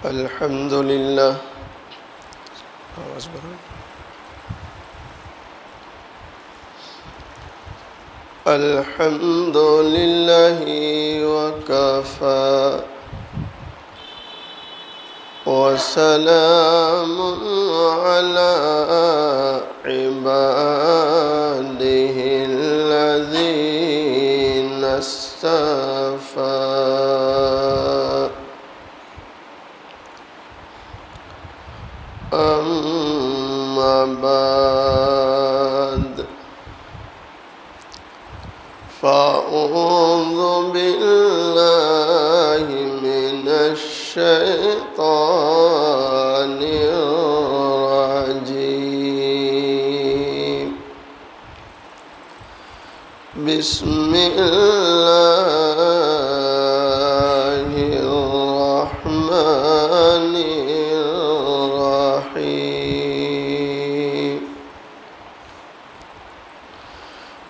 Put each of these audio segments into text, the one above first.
الحمد لله الحمد لله وكفى وسلام على عباده الذين اصطفى أما بعد فأعوذ بالله من الشيطان الرجيم بسم الله الرحمن الرحيم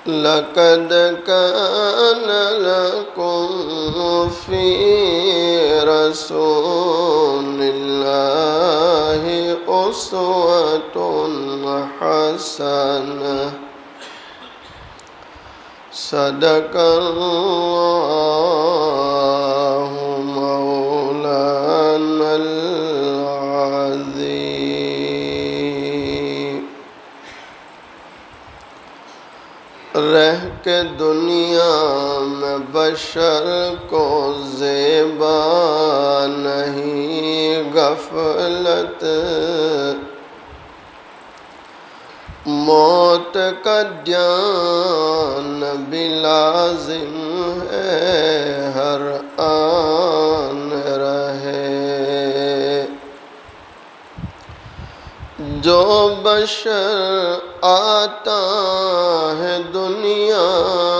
لقد كان لكم في رسول الله أسوة حسنة صدق الله مولانا العظيم رہ کے دنیا میں بشر کو زیبا نہیں غفلت موت کا جان بھی لازم ہے ہر آن رہے جو بشر آتا ہے دنیا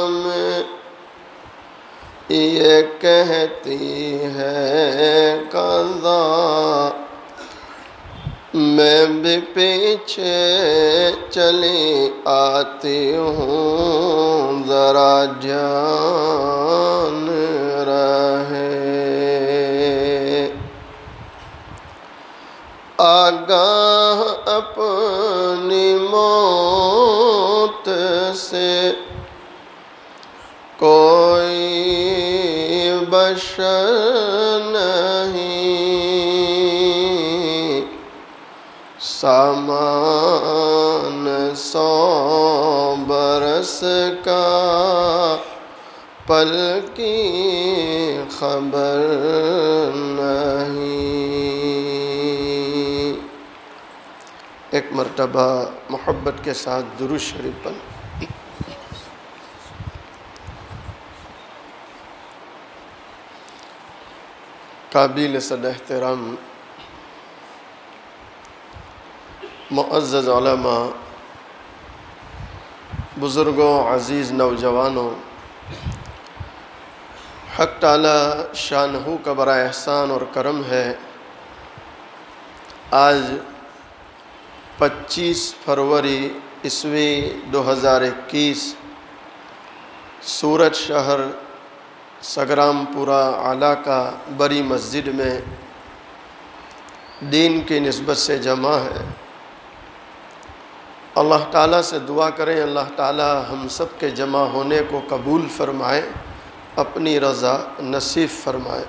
میں یہ کہتی ہے قضا میں بھی پیچھے چلی آتی ہوں ذرا جان رہے آگاہ اپنی موت سے کوئی بشر نہیں سامان 100 برس کا پل کی خبر نہیں ایک مرتبہ محبت کے ساتھ درود شریف پڑھ قابل صد احترام معزز علماء بزرگوں عزیز نوجوانوں حق تعالی شانہ کا بڑا احسان اور کرم ہے آج 25 فروری عیسوی 2021 سورت شہر سگرام پورہ علاقہ بڑی مسجد میں دین کی نسبت سے جمع ہے اللہ تعالیٰ سے دعا کریں اللہ تعالیٰ ہم سب کے جمع ہونے کو قبول فرمائے اپنی رضا نصیب فرمائے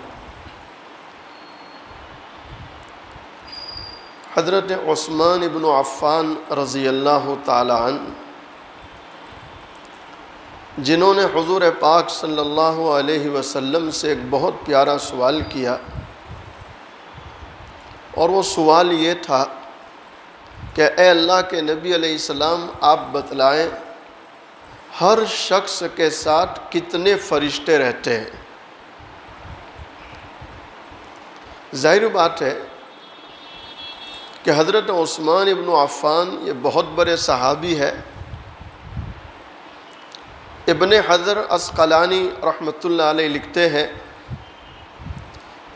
حضرت عثمان ابن عفان رضی اللہ تعالیٰ عنہ جنہوں نے حضور پاک صلی اللہ علیہ وسلم سے ایک بہت پیارا سوال کیا اور وہ سوال یہ تھا کہ اے اللہ کے نبی علیہ السلام آپ بتلائیں ہر شخص کے ساتھ کتنے فرشتے رہتے ہیں ظاہر بات ہے کہ حضرت عثمان ابن عفان یہ بہت بڑے صحابی ہے ابن حجر عسقلانی رحمۃ اللہ علیہ لکھتے ہیں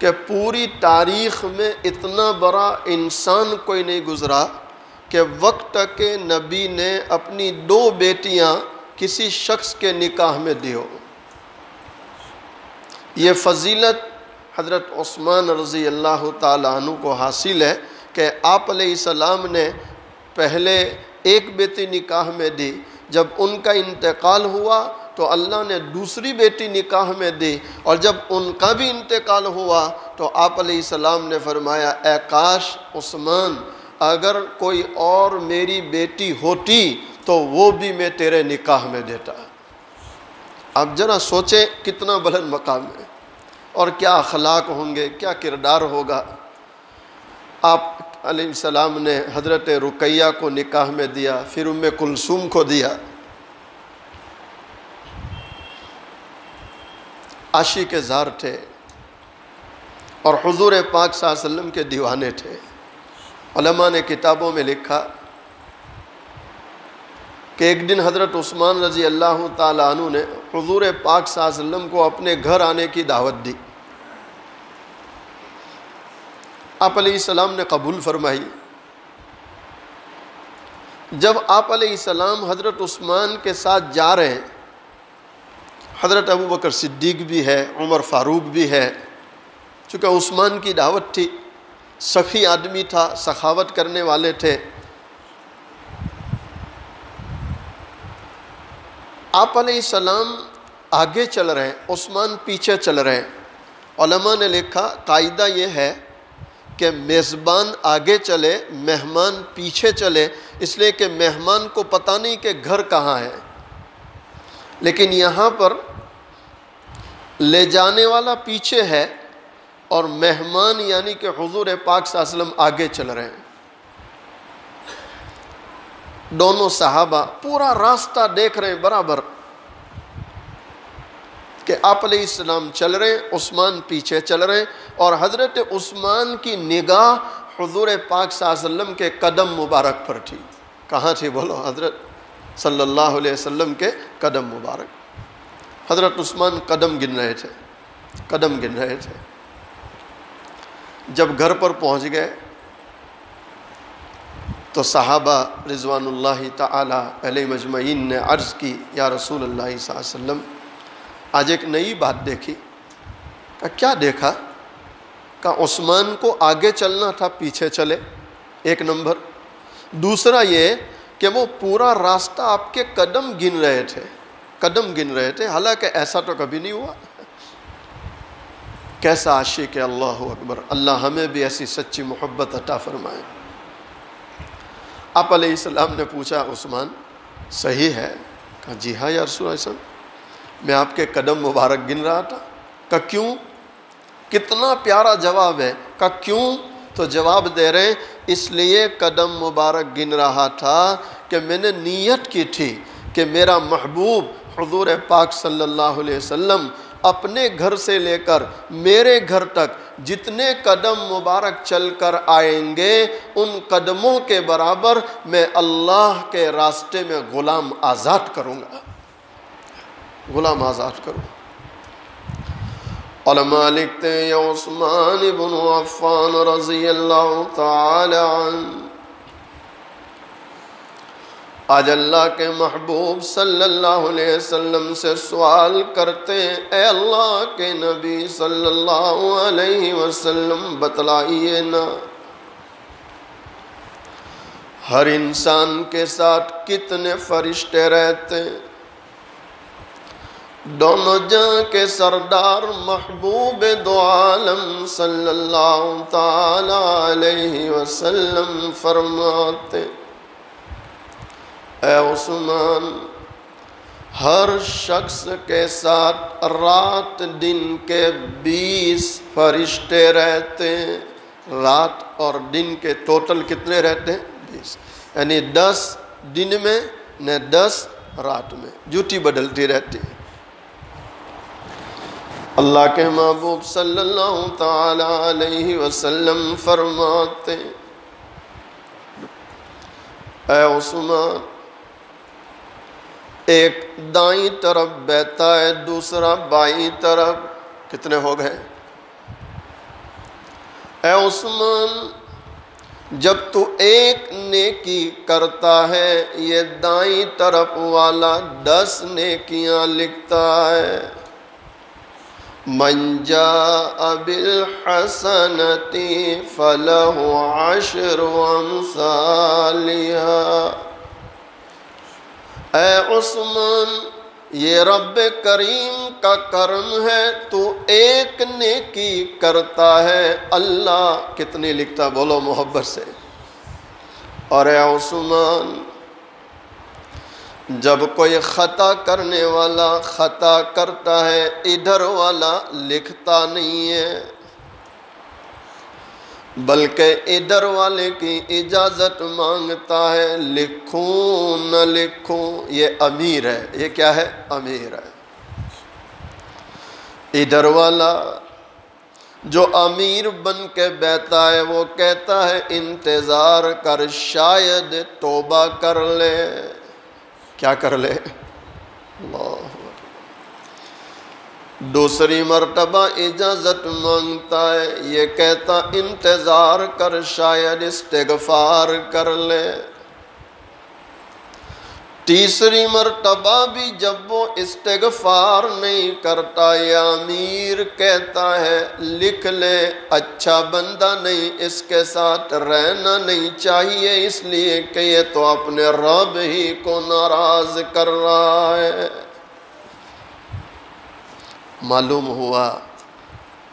کہ پوری تاریخ میں اتنا بڑا انسان کوئی نہیں گزرا کہ وقت کے نبی نے اپنی 2 بیٹیاں کسی شخص کے نکاح میں دی ہو. یہ فضیلت حضرت عثمان رضی اللہ تعالیٰ عنہ کو حاصل ہے کہ آپ علیہ السلام نے پہلے ایک بیٹی نکاح میں دی، جب ان کا انتقال ہوا تو اللہ نے دوسری بیٹی نکاح میں دی، اور جب ان کا بھی انتقال ہوا تو آپ علیہ السلام نے فرمایا اے کاش عثمان اگر کوئی اور میری بیٹی ہوتی تو وہ بھی میں تیرے نکاح میں دیتا۔ آپ ذرا سوچیں کتنا بلند مقام ہے اور کیا اخلاق ہوں گے، کیا کردار ہوگا۔ آپ علیہ السلام نے حضرت رقیہ کو نکاح میں دیا، پھر ام کلثوم کو دیا۔ عاشق زار تھے اور حضور پاک صلی اللہ علیہ وسلم کے دیوانے تھے۔ علماء نے کتابوں میں لکھا کہ ایک دن حضرت عثمان رضی اللہ تعالیٰ عنہ نے حضور پاک صلی اللہ علیہ وسلم کو اپنے گھر آنے کی دعوت دی۔ آپ علیہ السلام نے قبول فرمائی۔ جب آپ علیہ السلام حضرت عثمان کے ساتھ جا رہے ہیں، حضرت ابوبکر صدیق بھی ہے، عمر فاروق بھی ہے، چونکہ عثمان کی دعوت تھی، سخی آدمی تھا، سخاوت کرنے والے تھے۔ آپ علیہ السلام آگے چل رہے ہیں، عثمان پیچھے چل رہے ہیں۔ علماء نے لکھا قاعدہ یہ ہے کہ میزبان آگے چلے، مہمان پیچھے چلے، اس لیے کہ مہمان کو پتہ نہیں کہ گھر کہاں ہے، لیکن یہاں پر لے جانے والا پیچھے ہے اور مہمان یعنی کہ حضور پاک صلی اللہ علیہ وسلم آگے چل رہے ہیں۔ دونوں صحابہ پورا راستہ دیکھ رہے ہیں برابر کہ آپ علیہ السلام چل رہے ہیں، عثمان پیچھے چل رہے ہیں، اور حضرت عثمان کی نگاہ حضور پاک صلی اللہ علیہ وسلم کے قدم مبارک پر تھی۔ کہاں تھی بولو؟ حضرت صلی اللہ علیہ وسلم کے قدم مبارک۔ حضرت عثمان قدم گن رہے تھے، قدم گن رہے تھے۔ جب گھر پر پہنچ گئے تو صحابہ رضوان اللہ تعالی علیہ مجمعین نے عرض کی یا رسول اللہ صلی اللہ علیہ وسلم آج ایک نئی بات دیکھی۔ کہا کیا دیکھا؟ کہا عثمان کو آگے چلنا تھا، پیچھے چلے، ایک نمبر۔ دوسرا یہ کہ وہ پورا راستہ آپ کے قدم گن رہے تھے، قدم گن رہے تھے، حالانکہ ایسا تو کبھی نہیں ہوا۔ کیسا عاشق ہے، اللہ اکبر۔ اللہ ہمیں بھی ایسی سچی محبت عطا فرمائے۔ آپ علیہ السلام نے پوچھا عثمان صحیح ہے؟ کہا جی ہاں یا رسول اللہ صلی اللہ علیہ وسلم، میں آپ کے قدم مبارک گن رہا تھا۔ کہا کیوں؟ کتنا پیارا جواب ہے۔ کہا کیوں؟ تو جواب دے رہے ہیں اس لیے قدم مبارک گن رہا تھا کہ میں نے نیت کی تھی کہ میرا محبوب حضور پاک صلی اللہ علیہ وسلم اپنے گھر سے لے کر میرے گھر تک جتنے قدم مبارک چل کر آئیں گے ان قدموں کے برابر میں اللہ کے راستے میں غلام آزاد کروں گا، غلام آزاد کروں۔ علماء لکھتے ہیں یا عثمان بن عفان رضی اللہ تعالی عنہ آج اللہ کے محبوب صلی اللہ علیہ وسلم سے سوال کرتے ہیں اے اللہ کے نبی صلی اللہ علیہ وسلم بتلائیے نا ہر انسان کے ساتھ کتنے فرشتے رہتے ہیں؟ دونوں جہاں کے سردار محبوب دو عالم صلی اللہ تعالی علیہ وسلم فرماتے اے عثمان ہر شخص کے ساتھ رات دن کے 20 فرشتے رہتے ہیں۔ رات اور دن کے ٹوٹل کتنے رہتے ہیں؟ 20، یعنی 10 دن میں نہ 10 رات میں، ڈیوٹی بدلتی رہتی ہے۔ اللہ کے محبوب صلی اللہ تعالی علیہ وسلم فرماتے اے عثمان ایک دائیں طرف بیٹھا ہے دوسرا بائیں طرف، کتنے ہو گئے؟ اے عثمان جب تو ایک نیکی کرتا ہے یہ دائیں طرف والا 10 نیکیاں لکھتا ہے، من جاء بالحسنة فله عشر أمثالها۔ اے عثمان، یہ رب کریم کا کرم ہے، تو ایک نیکی کرتا ہے اللہ کتنی لکھتا، بولو محبت سے۔ اور اے عثمان، جب کوئی خطا کرنے والا خطا کرتا ہے، ادھر والا لکھتا نہیں ہے، بلکہ ادھر والے کی اجازت مانگتا ہے، لکھوں نہ لکھوں۔ یہ امیر ہے، یہ کیا ہے؟ امیر ہے۔ ادھر والا جو امیر بن کے بیٹھا ہے، وہ کہتا ہے انتظار کر، شاید توبہ کر لے۔ کیا کر لے؟ اللہ۔ دوسری مرتبہ اجازت مانگتا ہے، یہ کہتا انتظار کر، شاید استغفار کر لے۔ تیسری مرتبہ بھی جب وہ استغفار نہیں کرتا، یہ امیر کہتا ہے لکھ لے، اچھا بندہ نہیں، اس کے ساتھ رہنا نہیں چاہیے، اس لیے کہ یہ تو اپنے رب ہی کو ناراض کر رہا ہے۔ معلوم ہوا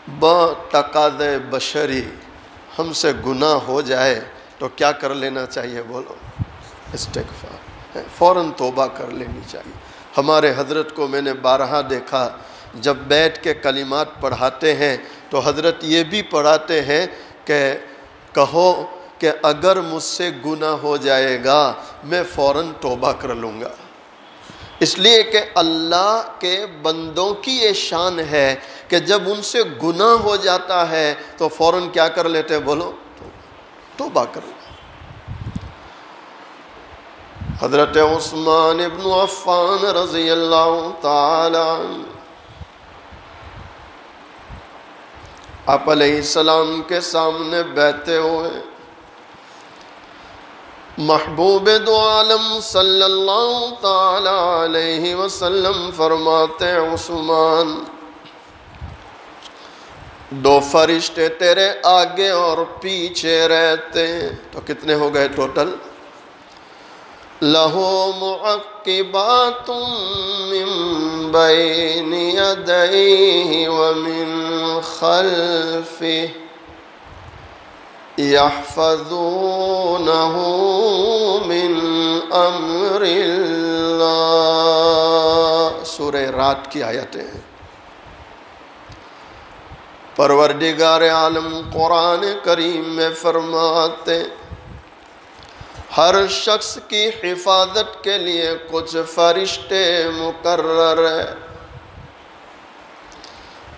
بتقاضے بشری ہم سے گناہ ہو جائے تو کیا کر لینا چاہیے؟ بولو استغفار، فوراً توبہ کر لینی چاہیے۔ ہمارے حضرت کو میں نے بارہا دیکھا، جب بیٹھ کے کلمات پڑھاتے ہیں تو حضرت یہ بھی پڑھاتے ہیں کہ کہو کہ اگر مجھ سے گناہ ہو جائے گا میں فوراً توبہ کر لوں گا، اس لیے کہ اللہ کے بندوں کی یہ شان ہے کہ جب ان سے گناہ ہو جاتا ہے تو فوراً کیا کر لیتے؟ بولو توبہ کر لو۔ حضرت عثمان ابن عفان رضی اللہ تعالی عنہ آپ علیہ السلام کے سامنے بیٹھے ہوئے، محبوب دو عالم صلی اللہ تعالی علیہ وسلم فرماتے ہیں عثمان، دو فرشتے تیرے آگے اور پیچھے رہتے ہیں، تو کتنے ہو گئے ٹوٹل؟ لَهُ مُعَقِّبَاتٌ مِّن بَيْنِ يَدَيْهِ وَمِن خَلْفِهِ يَحْفَظُونَهُ مِنْ أَمْرِ اللَّهِ۔ سورہ رات کی آیتیں ہیں۔ پروردگار عالم قرآن کریم میں فرماتے ہر شخص کی حفاظت کے لیے کچھ فرشتے مقرر ہیں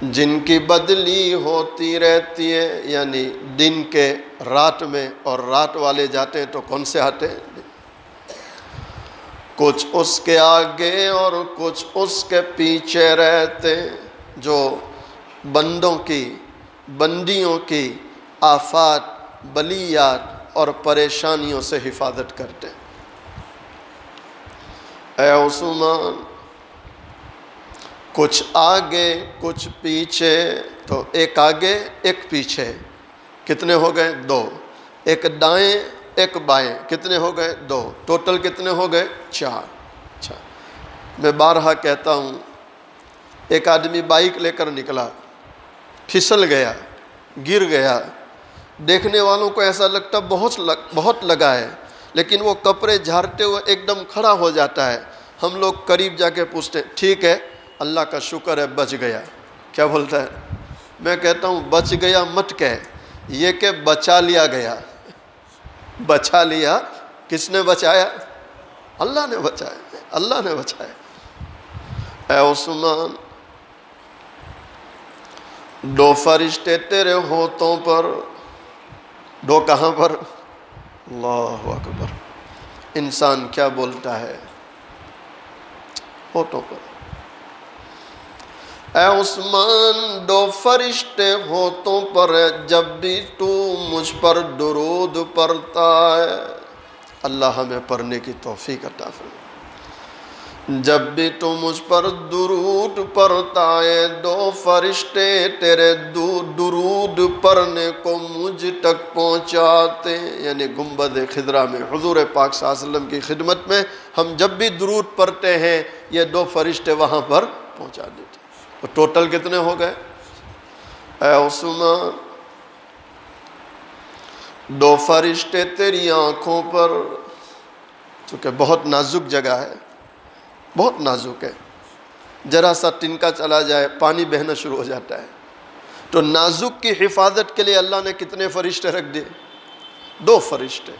جن کی بدلی ہوتی رہتی ہے، یعنی دن کے رات میں، اور رات والے جاتے ہیں تو کون سے آتے ہیں؟ کچھ اس کے آگے اور کچھ اس کے پیچھے رہتے ہیں، جو بندوں کی، بندیوں کی آفات، بلیات اور پریشانیوں سے حفاظت کرتے ہیں۔ اے عثمان، کچھ آگے کچھ پیچھے، تو ایک آگے ایک پیچھے، کتنے ہو گئے؟ دو۔ ایک دائیں ایک بائیں، کتنے ہو گئے؟ دو۔ ٹوٹل کتنے ہو گئے؟ چار۔ میں بارہا کہتا ہوں، ایک آدمی بائک لے کر نکلا، پھسل گیا، گر گیا، دیکھنے والوں کو ایسا لگتا بہت لگا ہے، لیکن وہ کپڑے جھاڑتے ہوئے ایک دم کھڑا ہو جاتا ہے۔ ہم لوگ قریب جا کے پوچھتے ٹھیک ہے، اللہ کا شکر ہے بچ گیا۔ کیا بولتا ہے؟ میں کہتا ہوں بچ گیا مت کہہ، یہ کہ بچا لیا گیا۔ بچا لیا، کس نے بچایا؟ اللہ نے بچایا، اللہ نے بچایا۔ اے عثمان، دو فرشتے تیرے ہونٹوں پر، دو کہاں پر؟ اللہ اکبر۔ انسان کیا بولتا ہے؟ ہونٹوں پر۔ اے عثمان، دو فرشتے ہونٹوں پر ہے، جب بھی تو مجھ پر درود پڑھتا ہے، اللہ ہمیں پڑھنے کی توفیق عطا فرمائے، جب بھی تو مجھ پر درود پڑھتا ہے دو فرشتے تیرے درود پڑھنے کو مجھ تک پہنچاتے ہیں. یعنی گنبد خضرا میں حضور پاک صلی اللہ علیہ وسلم کی خدمت میں ہم جب بھی درود پڑھتے ہیں یہ دو فرشتے وہاں پر پہنچا دیتے. تو ٹوٹل کتنے ہو گئے؟ اے عثمان دو فرشتے تیری آنکھوں پر، چونکہ بہت نازک جگہ ہے، بہت نازک ہے، ذرا سا ٹنکا چلا جائے پانی بہنا شروع ہو جاتا ہے. تو نازک کی حفاظت کے لیے اللہ نے کتنے فرشتے رکھ دیے؟ دو فرشتے.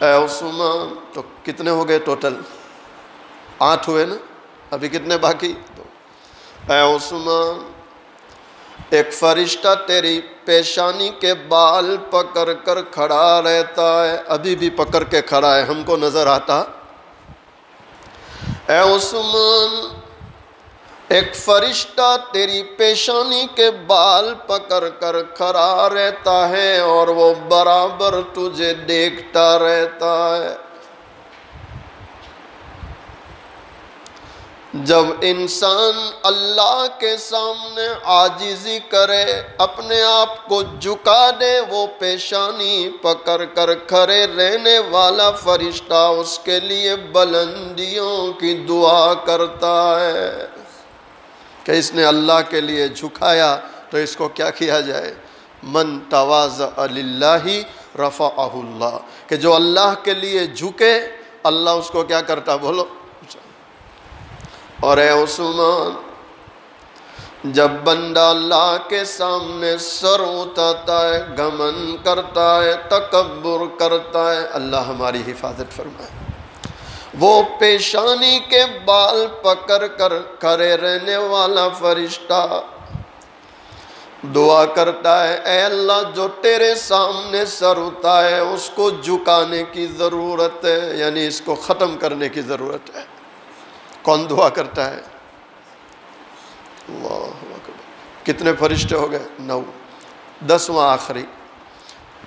اے عثمان تو کتنے ہو گئے ٹوٹل؟ 8 ہوئے نا، ابھی کتنے باقی؟ 2. اے عثمان ایک فرشتہ تیری پیشانی کے بال پکڑ کر کھڑا رہتا ہے، ابھی بھی پکڑ کے کھڑا ہے، ہم کو نظر آتا. اے عثمان ایک فرشتہ تیری پیشانی کے بال پکڑ کر کھڑا رہتا ہے اور وہ برابر تجھے دیکھتا رہتا ہے. جب انسان اللہ کے سامنے عاجزی کرے، اپنے آپ کو جھکا دے، وہ پیشانی پکڑ کر کھڑے رہنے والا فرشتہ اس کے لیے بلندیوں کی دعا کرتا ہے کہ اس نے اللہ کے لیے جھکایا تو اس کو کیا کیا جائے؟ من تواضع للہ رفعہ اللہ، کہ جو اللہ کے لیے جھکے اللہ اس کو کیا کرتا؟ بولو. اور اے عثمان جب بندہ اللہ کے سامنے سر اٹھاتا ہے، گھمنڈ کرتا ہے، تکبر کرتا ہے، اللہ ہماری حفاظت فرمائے. وہ پیشانی کے بال پکڑ کر کھڑے رہنے والا فرشتہ دعا کرتا ہے، اے اللہ جو تیرے سامنے سر اٹھاتا ہے اس کو جھکانے کی ضرورت ہے، یعنی اس کو ختم کرنے کی ضرورت ہے. کون دعا کرتا ہے؟ اللہ اکبر. کتنے فرشتے ہو گئے؟ 9. 10واں آخری.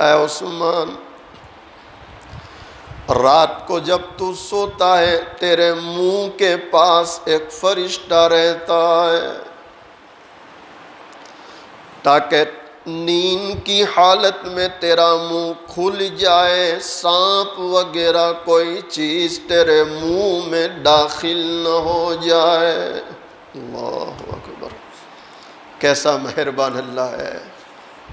اے عثمان رات کو جب تو سوتا ہے تیرے منہ کے پاس ایک فرشتہ رہتا ہے تاکہ نیند کی حالت میں تیرا منہ کھل جائے، سانپ وغیرہ کوئی چیز تیرے منہ میں داخل نہ ہو جائے. اللہ اکبر. کیسا مہربان اللہ ہے،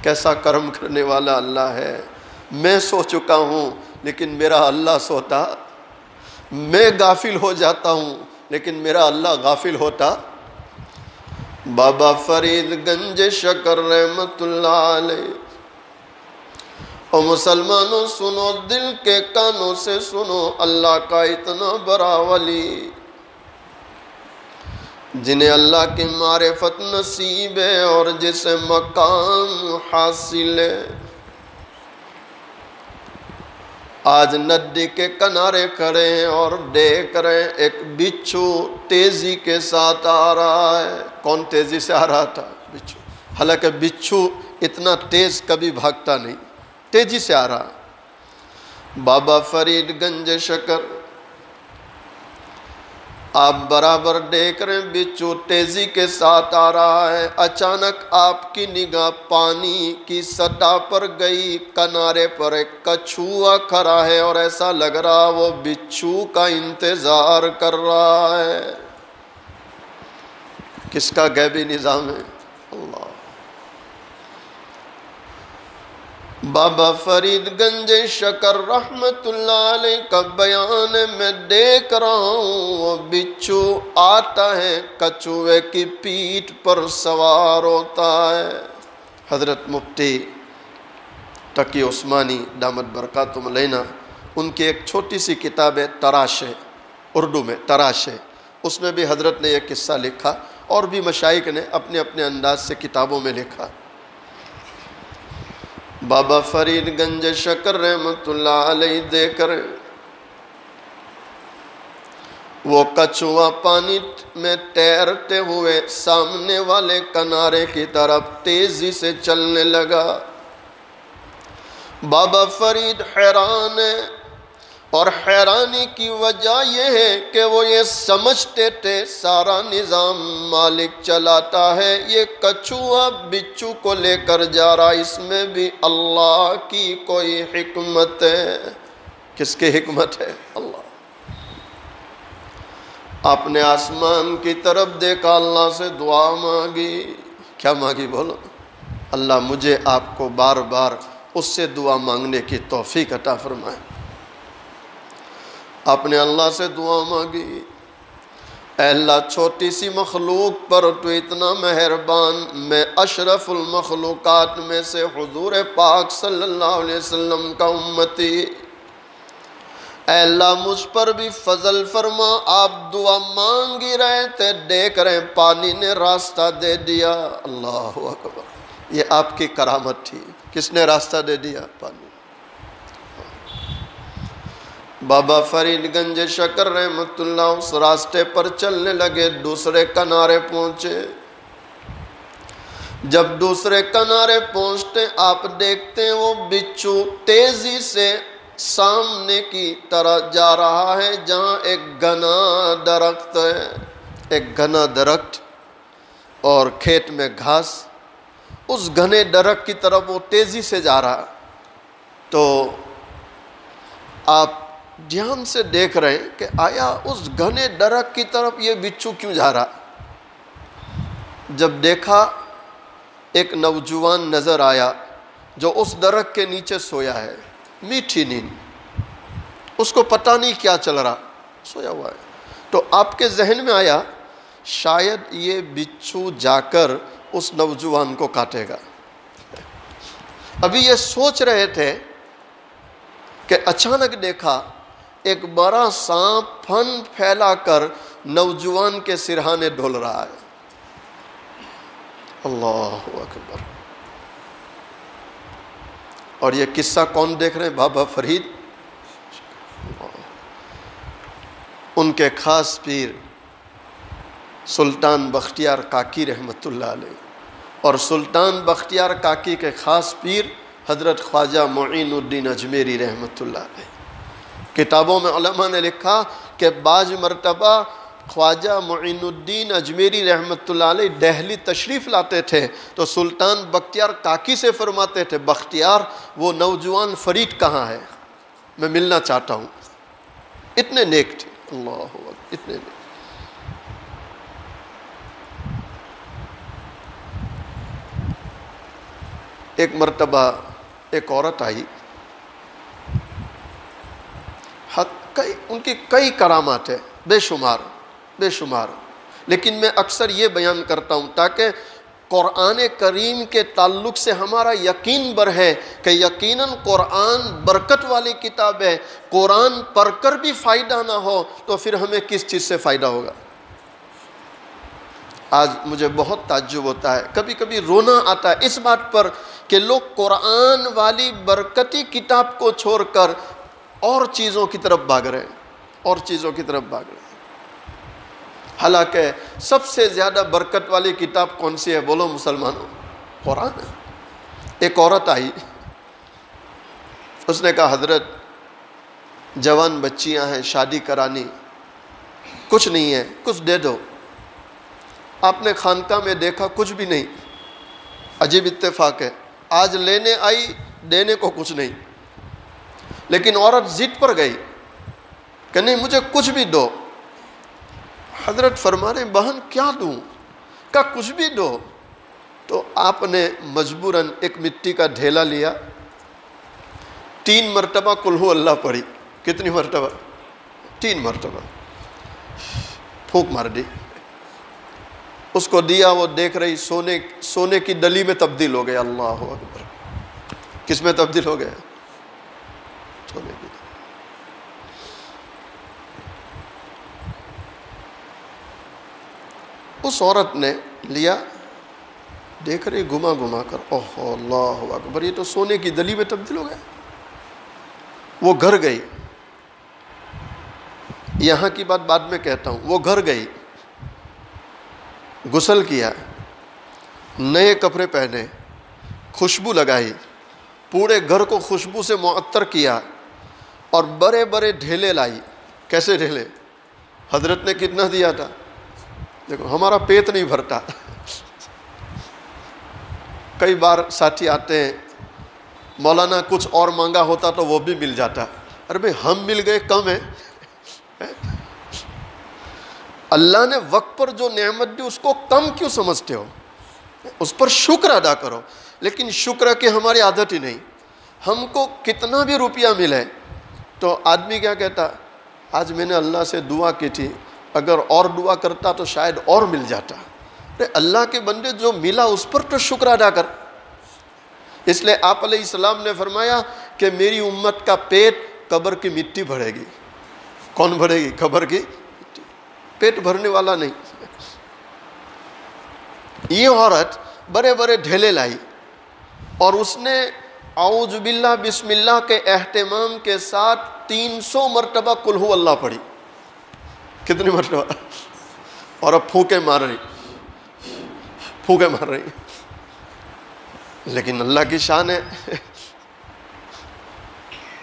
کیسا کرم کرنے والا اللہ ہے. میں سو چکا ہوں لیکن میرا اللہ سوتا، میں غافل ہو جاتا ہوں لیکن میرا اللہ غافل ہوتا. بابا فرید گنج شکر رحمت اللہ علیہ. اور مسلمانوں سنو، دل کے کانوں سے سنو، اللہ کا اتنا بڑا ولی جنہیں اللہ کی معرفت نصیب ہے اور جسے مقام حاصل ہے، آج ندی کے کنارے کھڑے ہیں اور دیکھ رہے ہیں ایک بچھو تیزی کے ساتھ آ رہا ہے. کون تیزی سے آ رہا تھا؟ بچھو. حالانکہ بچھو اتنا تیز کبھی بھاگتا نہیں، تیزی سے آ رہا. بابا فرید گنج شکر آپ برابر دیکھ رہے ہیں بچھو تیزی کے ساتھ آ رہا ہے. اچانک آپ کی نگاہ پانی کی سطح پر گئی، کنارے پر ایک کچھوا کھڑا ہے اور ایسا لگ رہا وہ بچھو کا انتظار کر رہا ہے. کس کا غیبی نظام ہے؟ اللہ. بابا فرید گنج شکر رحمت اللہ علیہ کا بیان میں دیکھ رہا ہوں وہ بچھو آتا ہے، کچھوے کی پیٹھ پر سوار ہوتا ہے. حضرت مفتی تقی عثمانی دامت برکاتہم علینا، ان کی ایک چھوٹی سی کتاب ہے تراش ہے، اردو میں تراش ہے، اس میں بھی حضرت نے یہ قصہ لکھا اور بھی مشائخ نے اپنے اپنے انداز سے کتابوں میں لکھا. بابا فرید گنج شکر رحمت اللہ علیہ دیکھ رہے وہ کچھوا پانی میں تیرتے ہوئے سامنے والے کنارے کی طرف تیزی سے چلنے لگا. بابا فرید حیران ہے اور حیرانی کی وجہ یہ ہے کہ وہ یہ سمجھتے تھے سارا نظام مالک چلاتا ہے، یہ کچھوا بچھو کو لے کر جا رہا، اس میں بھی اللہ کی کوئی حکمت ہے۔ کس کی حکمت ہے؟ اللہ۔ آپ نے آسمان کی طرف دیکھا، اللہ سے دعا مانگی۔ کیا مانگی بولو؟ اللہ مجھے آپ کو بار بار اس سے دعا مانگنے کی توفیق عطا فرمائے۔ آپ نے اللہ سے دعا مانگی، اے اللہ چھوٹی سی مخلوق پر تو اتنا مہربان، میں اشرف المخلوقات میں سے حضور پاک صلی اللہ علیہ وسلم کا امتی، اے اللہ مجھ پر بھی فضل فرما۔ آپ دعا مانگ ہی رہے تھے، دیکھ رہے پانی نے راستہ دے دیا۔ اللہ اکبر، یہ آپ کی کرامت تھی۔ کس نے راستہ دے دیا؟ پانی۔ بابا فرید گنج شکر رحمت اللہ اس راستے پر چلنے لگے، دوسرے کنارے پہنچے۔ جب دوسرے کنارے پہنچتے آپ دیکھتے ہیں وہ بچھو تیزی سے سامنے کی طرف جا رہا ہے، جہاں ایک گھنا درخت ہے، ایک گھنا درخت اور کھیت میں گھاس، اس گھنے درخت کی طرف وہ تیزی سے جا رہا۔ تو آپ دھیان سے دیکھ رہے ہیں کہ آیا اس گھنے درخت کی طرف یہ بچھو کیوں جا رہا؟ جب دیکھا ایک نوجوان نظر آیا جو اس درخت کے نیچے سویا ہے، میٹھی نیند، اس کو پتہ نہیں کیا چل رہا، سویا ہوا ہے۔ تو آپ کے ذہن میں آیا شاید یہ بچھو جا کر اس نوجوان کو کاٹے گا۔ ابھی یہ سوچ رہے تھے کہ اچانک دیکھا ایک بڑا سانپ پھن پھیلا کر نوجوان کے سرہانے ڈول رہا ہے۔ اللہ اکبر۔ اور یہ قصہ کون دیکھ رہے ہیں؟ بابا فرید، ان کے خاص پیر سلطان بختیار کاکی رحمت اللہ علیہ، اور سلطان بختیار کاکی کے خاص پیر حضرت خواجہ معین الدین اجمیری رحمت اللہ علیہ۔ کتابوں میں علماء نے لکھا کہ بعض مرتبہ خواجہ معین الدین اجمیری رحمت اللہ علیہ دہلی تشریف لاتے تھے تو سلطان بختیار کاکی سے فرماتے تھے، بختیار وہ نوجوان فرید کہاں ہے، میں ملنا چاہتا ہوں۔ اتنے نیک تھے، اللہ اکبر، اتنے نیک۔ ایک مرتبہ ایک عورت آئی، ان کی کئی کرامات ہیں، بے شمار بے شمار، لیکن میں اکثر یہ بیان کرتا ہوں تاکہ قرآن کریم کے تعلق سے ہمارا یقین بڑھے کہ یقیناً قرآن برکت والی کتاب ہے۔ قرآن پڑھ کر بھی فائدہ نہ ہو تو پھر ہمیں کس چیز سے فائدہ ہوگا؟ آج مجھے بہت تعجب ہوتا ہے، کبھی کبھی رونا آتا ہے اس بات پر کہ لوگ قرآن والی برکتی کتاب کو چھوڑ کر اور چیزوں کی طرف بھاگ رہے ہیں، اور چیزوں کی طرف بھاگ رہے ہیں۔ حالانکہ سب سے زیادہ برکت والی کتاب کون سی ہے بولو مسلمانوں؟ قرآن ہے۔ ایک عورت آئی، اس نے کہا حضرت جوان بچیاں ہیں، شادی کرانی، کچھ نہیں ہے، کچھ دے دو۔ آپ نے خانقاہ میں دیکھا کچھ بھی نہیں، عجیب اتفاق ہے، آج لینے آئی دینے کو کچھ نہیں، لیکن عورت ضد پر گئی کہ نہیں مجھے کچھ بھی دو۔ حضرت فرما رہے بہن کیا دوں؟ کہا کچھ بھی دو۔ تو آپ نے مجبوراً ایک مٹی کا ڈھیلا لیا، 3 مرتبہ قل ہو اللہ پڑھی۔ کتنی مرتبہ؟ 3 مرتبہ پھونک مار دی، اس کو دیا، وہ دیکھ رہی سونے کی ڈلی میں تبدیل ہو گیا۔ اللہ اکبر، کس میں تبدیل ہو گیا؟ سونے کی۔ اس عورت نے لیا، دیکھ رہی گھما گھما کر، اوہ اللہ اکبر، یہ تو سونے کی دلی میں تبدیل ہو گیا۔ وہ گھر گئی، یہاں کی بات بعد میں کہتا ہوں، وہ گھر گئی، غسل کیا، نئے کپڑے پہنے، خوشبو لگائی، پورے گھر کو خوشبو سے معطر کیا، اور بڑے بڑے ڈھیلے لائی. کیسے ڈھیلے؟ حضرت نے کتنا دیا تھا؟ دیکھو ہمارا پیٹ نہیں بھرتا. کئی بار ساتھی آتے ہیں مولانا کچھ اور مانگا ہوتا تو وہ بھی مل جاتا. ارے بھائی ہم مل گئے کم ہے. اللہ نے وقت پر جو نعمت دی اس کو کم کیوں سمجھتے ہو؟ اس پر شکر ادا کرو. لیکن شکر کی ہماری عادت ہی نہیں. ہم کو کتنا بھی روپیہ ملے تو آدمی کیا کہتا؟ آج میں نے اللہ سے دعا کی تھی، اگر اور دعا کرتا تو شاید اور مل جاتا. اللہ کے بندے جو ملا اس پر تو شکر ادا کر. اس لیے آپ علیہ السلام نے فرمایا کہ میری امت کا پیٹ قبر کی مٹی بھرے گی. کون بھرے گی؟ قبر کی مٹی. پیٹ بھرنے والا نہیں. یہ عورت بڑے بڑے ڈھیلے لائی اور اس نے اعوذ باللہ بسم اللہ کے اہتمام کے ساتھ 300 مرتبہ قل ہو اللہ پڑھی. کتنی مرتبہ؟ اور اب پھونکے مار رہی. لیکن اللہ کی شان ہے،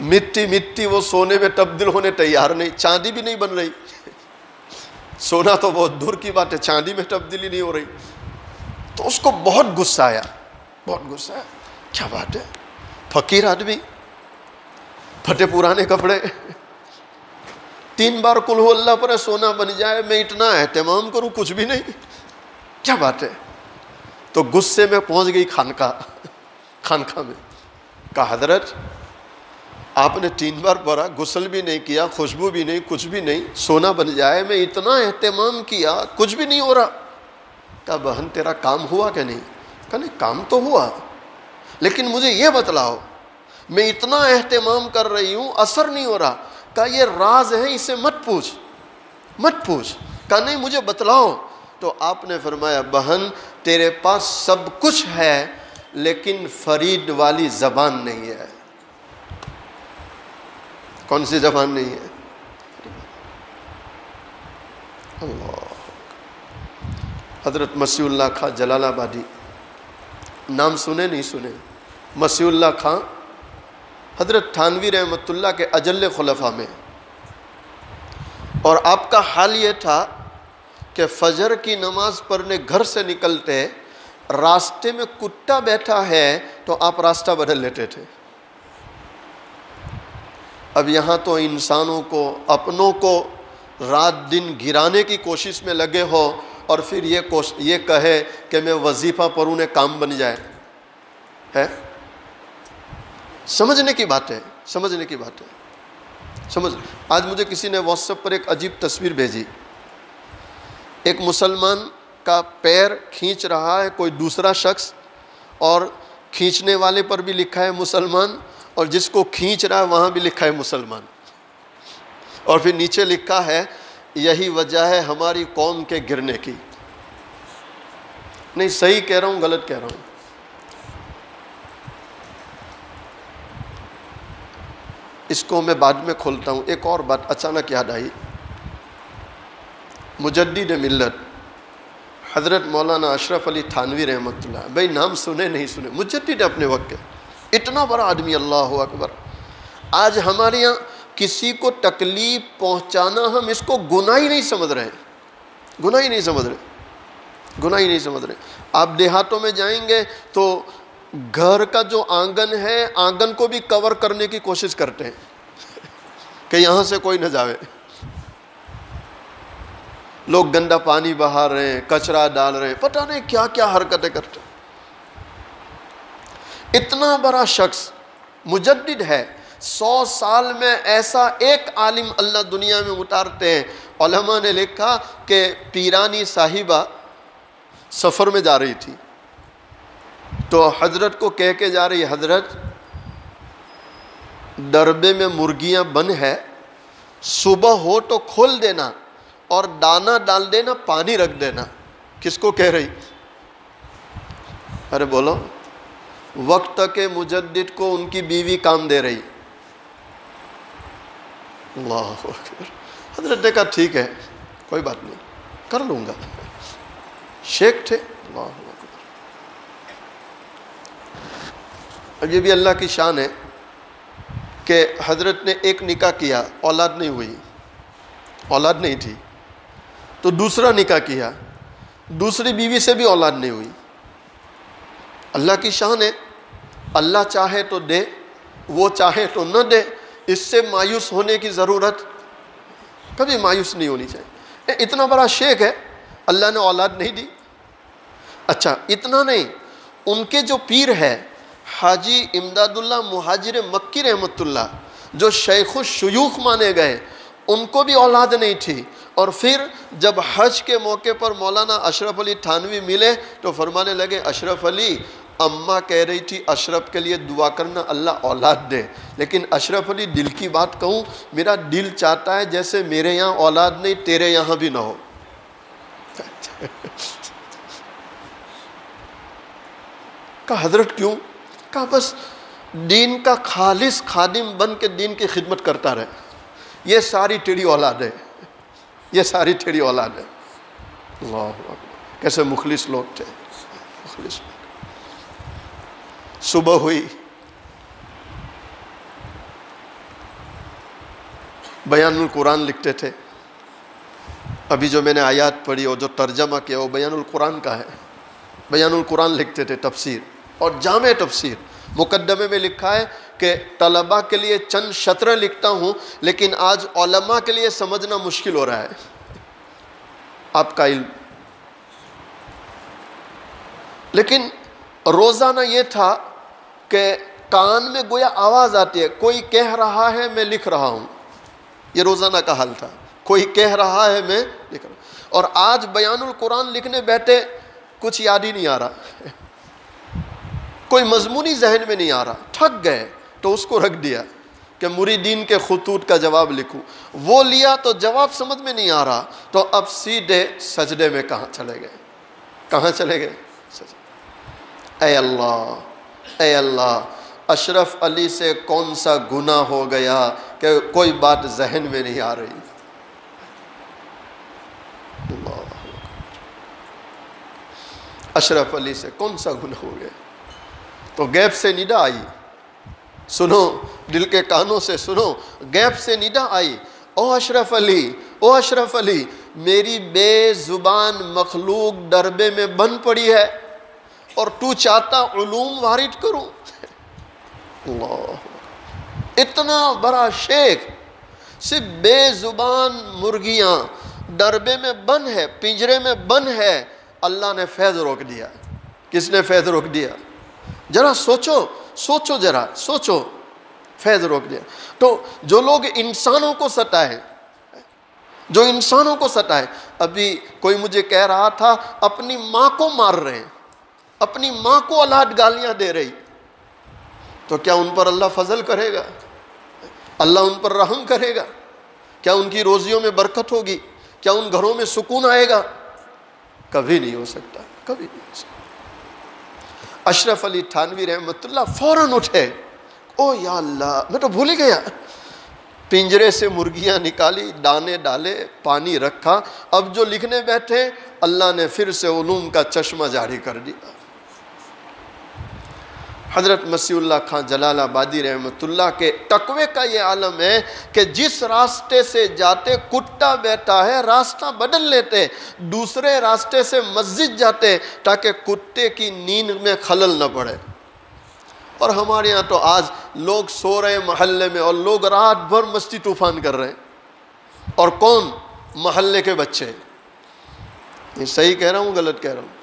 مٹی وہ سونے میں تبدیل ہونے تیار نہیں. چاندی بھی نہیں بن رہی. سونا تو بہت دور کی بات ہے، چاندی میں تبدیلی نہیں ہو رہی. تو اس کو بہت غصہ آیا، بہت غصہ آیا. کیا بات ہے، فقیر آدمی، پھٹے پرانے کپڑے، 3 بار قل ہو اللہ پر سونا بن جائے، میں اتنا اہتمام کروں کچھ بھی نہیں. کیا بات ہے؟ تو غصے میں پہنچ گئی خانقاہ میں. کہا حضرت آپ نے 3 بار پڑھا، غسل بھی نہیں کیا، خوشبو بھی نہیں، کچھ بھی نہیں، سونا بن جائے، میں اتنا اہتمام کیا کچھ بھی نہیں ہو رہا. کہا بہن تیرا کام ہوا کہ نہیں؟ کہا نہیں کام تو ہوا، لیکن مجھے یہ بتلاؤ، میں اتنا اہتمام کر رہی ہوں اثر نہیں ہو رہا. کہا یہ راز ہے، اسے مت پوچھ. کہا نہیں مجھے بتلاؤ. تو آپ نے فرمایا بہن تیرے پاس سب کچھ ہے لیکن فرید والی زبان نہیں ہے. کون سی زبان نہیں ہے؟ اللہ. حضرت مسیح اللہ خان جلال آبادی، نام سنے نہیں سنے؟ مسیح اللہ خان حضرت تھانوی رحمۃ اللہ کے اجل خلفاء میں. اور آپ کا حال یہ تھا کہ فجر کی نماز پڑھنے گھر سے نکلتے، راستے میں کتا بیٹھا ہے تو آپ راستہ بدل لیتے تھے. اب یہاں تو انسانوں کو، اپنوں کو رات دن گرانے کی کوشش میں لگے ہو اور پھر یہ کہے کہ میں وظیفہ پڑھوں نے کام بن جائے. ہے سمجھنے کی بات ہے. آج مجھے کسی نے واٹس ایپ پر ایک عجیب تصویر بھیجی. ایک مسلمان کا پیر کھینچ رہا ہے کوئی دوسرا شخص، اور کھینچنے والے پر بھی لکھا ہے مسلمان، اور جس کو کھینچ رہا ہے وہاں بھی لکھا ہے مسلمان. اور پھر نیچے لکھا ہے یہی وجہ ہے ہماری قوم کے گرنے کی. نہیں صحیح کہہ رہا ہوں غلط کہہ رہا ہوں؟ اس کو میں بعد میں کھولتا ہوں. ایک اور بات اچانک یاد آئی. مجدد ملت حضرت مولانا اشرف علی تھانوی رحمۃ اللہ، بھائی نام سنے نہیں سنے؟ مجدد اپنے وقت کے، اتنا بڑا آدمی، اللہ اکبر. آج ہمارے یہاں کسی کو تکلیف پہنچانا ہم اس کو گناہ ہی نہیں سمجھ رہے. آپ دیہاتوں میں جائیں گے تو گھر کا جو آنگن ہے، آنگن کو بھی کور کرنے کی کوشش کرتے ہیں کہ یہاں سے کوئی نہ جاوے. لوگ گندا پانی بہا رہے ہیں، کچرا ڈال رہے ہیں، پتہ نہیں کیا کیا حرکتیں کرتے ہیں. اتنا بڑا شخص مجدد ہے، 100 سال میں ایسا ایک عالم اللہ دنیا میں اتارتے ہیں. علماء نے لکھا کہ پیرانی صاحبہ سفر میں جا رہی تھی تو حضرت کو کہہ کے جا رہی، حضرت ڈربے میں مرغیاں بند ہے، صبح ہو تو کھول دینا اور دانہ ڈال دینا، پانی رکھ دینا. کس کو کہہ رہی؟ ارے بولو. وقت کے مجدد کو ان کی بیوی کام دے رہی. اللہ اکبر. حضرت نے کہا ٹھیک ہے کوئی بات نہیں، کر لوں گا. شیخ تھے. اللہ اکبر. اب یہ بھی اللہ کی شان ہے کہ حضرت نے ایک نکاح کیا، اولاد نہیں ہوئی، اولاد نہیں تھی، تو دوسرا نکاح کیا، دوسری بیوی سے بھی اولاد نہیں ہوئی۔ اللہ کی شان ہے، اللہ چاہے تو دے، وہ چاہے تو نہ دے، اس سے مایوس ہونے کی ضرورت کبھی مایوس نہیں ہونی چاہیے۔ اتنا بڑا شیخ ہے، اللہ نے اولاد نہیں دی۔ اچھا اتنا نہیں، ان کے جو پیر ہے حاجی امداد اللہ مہاجر مکی رحمۃ اللہ، جو شیخ الشیوخ مانے گئے، ان کو بھی اولاد نہیں تھی، اور پھر جب حج کے موقع پر مولانا اشرف علی تھانوی ملے تو فرمانے لگے اشرف علی، اماں کہہ رہی تھی اشرف کے لیے دعا کرنا اللہ اولاد دے، لیکن اشرف علی دل کی بات کہوں، میرا دل چاہتا ہے جیسے میرے یہاں اولاد نہیں تیرے یہاں بھی نہ ہو۔ کہا حضرت کیوں؟ کہا بس دین کا خالص خادم بن کے دین کی خدمت کرتا رہے، یہ ساری تیری اولاد ہے، یہ ساری تیری اولاد ہے۔ اللہ اکبر، کیسے مخلص لوگ تھے، مخلص۔ صبح ہوئی، بیان القرآن لکھتے تھے، ابھی جو میں نے آیات پڑھی اور جو ترجمہ کیا وہ بیان القرآن کا ہے، بیان القرآن لکھتے تھے، تفسیر اور جامع تفسیر۔ مقدمے میں لکھا ہے کہ طلباء کے لیے چند شطریں لکھتا ہوں، لیکن آج علماء کے لیے سمجھنا مشکل ہو رہا ہے آپ کا علم۔ لیکن روزانہ یہ تھا کہ کان میں گویا آواز آتی ہے، کوئی کہہ رہا ہے میں لکھ رہا ہوں، یہ روزانہ کا حال تھا، کوئی کہہ رہا ہے میں لکھ رہا ہوں۔ اور آج بیان القرآن لکھنے بیٹھے کچھ یاد ہی نہیں آ رہا، کوئی مضمونی ذہن میں نہیں آ رہا، تھک گئے تو اس کو رکھ دیا کہ مریدین کے خطوط کا جواب لکھوں، وہ لیا تو جواب سمجھ میں نہیں آ رہا، تو اب سیدھے سجدے میں کہاں چلے گئے، کہاں چلے گئے؟ اے اللہ، اے اللہ، اشرف علی سے کون سا گناہ ہو گیا کہ کوئی بات ذہن میں نہیں آ رہی۔ اللہ، اشرف علی سے کون سا گناہ ہو گیا؟ تو غیب سے ندا آئی، سنو، دل کے کانوں سے سنو، غیب سے ندا آئی، او اشرف علی، او اشرف علی، میری بے زبان مخلوق ڈربے میں بند پڑی ہے اور تو چاہتا علوم وارد کروں۔ اللہ، اتنا بڑا شیخ، صرف بے زبان مرغیاں ڈربے میں بند ہے، پنجرے میں بند ہے، اللہ نے فیض روک دیا۔ کس نے فیض روک دیا؟ ذرا سوچو، سوچو، ذرا سوچو، فیض روک دیا۔ تو جو لوگ انسانوں کو ستائے، جو انسانوں کو ستائے، ابھی کوئی مجھے کہہ رہا تھا اپنی ماں کو مار رہے ہیں، اپنی ماں کو اولاد گالیاں دے رہی، تو کیا ان پر اللہ فضل کرے گا؟ اللہ ان پر رحم کرے گا؟ کیا ان کی روزیوں میں برکت ہوگی؟ کیا ان گھروں میں سکون آئے گا؟ کبھی نہیں ہو سکتا، کبھی نہیں ہو سکتا۔ اشرف علی تھانوی رحمۃ اللہ فوراً اٹھے، او یا اللہ، میں تو بھول ہی گیا، پنجرے سے مرغیاں نکالی، دانے ڈالے، پانی رکھا، اب جو لکھنے بیٹھے اللہ نے پھر سے علوم کا چشمہ جاری کر دیا۔ حضرت مسیح اللہ خان جلال آبادی رحمۃ اللہ کے تقوی کا یہ عالم ہے کہ جس راستے سے جاتے کتا بیٹھا ہے راستہ بدل لیتے، دوسرے راستے سے مسجد جاتے تاکہ کتے کی نیند میں خلل نہ پڑے۔ اور ہمارے یہاں تو آج لوگ سو رہے محلے میں اور لوگ رات بھر مستی طوفان کر رہے ہیں، اور کون؟ محلے کے بچے۔ یہ صحیح کہہ رہا ہوں غلط کہہ رہا ہوں؟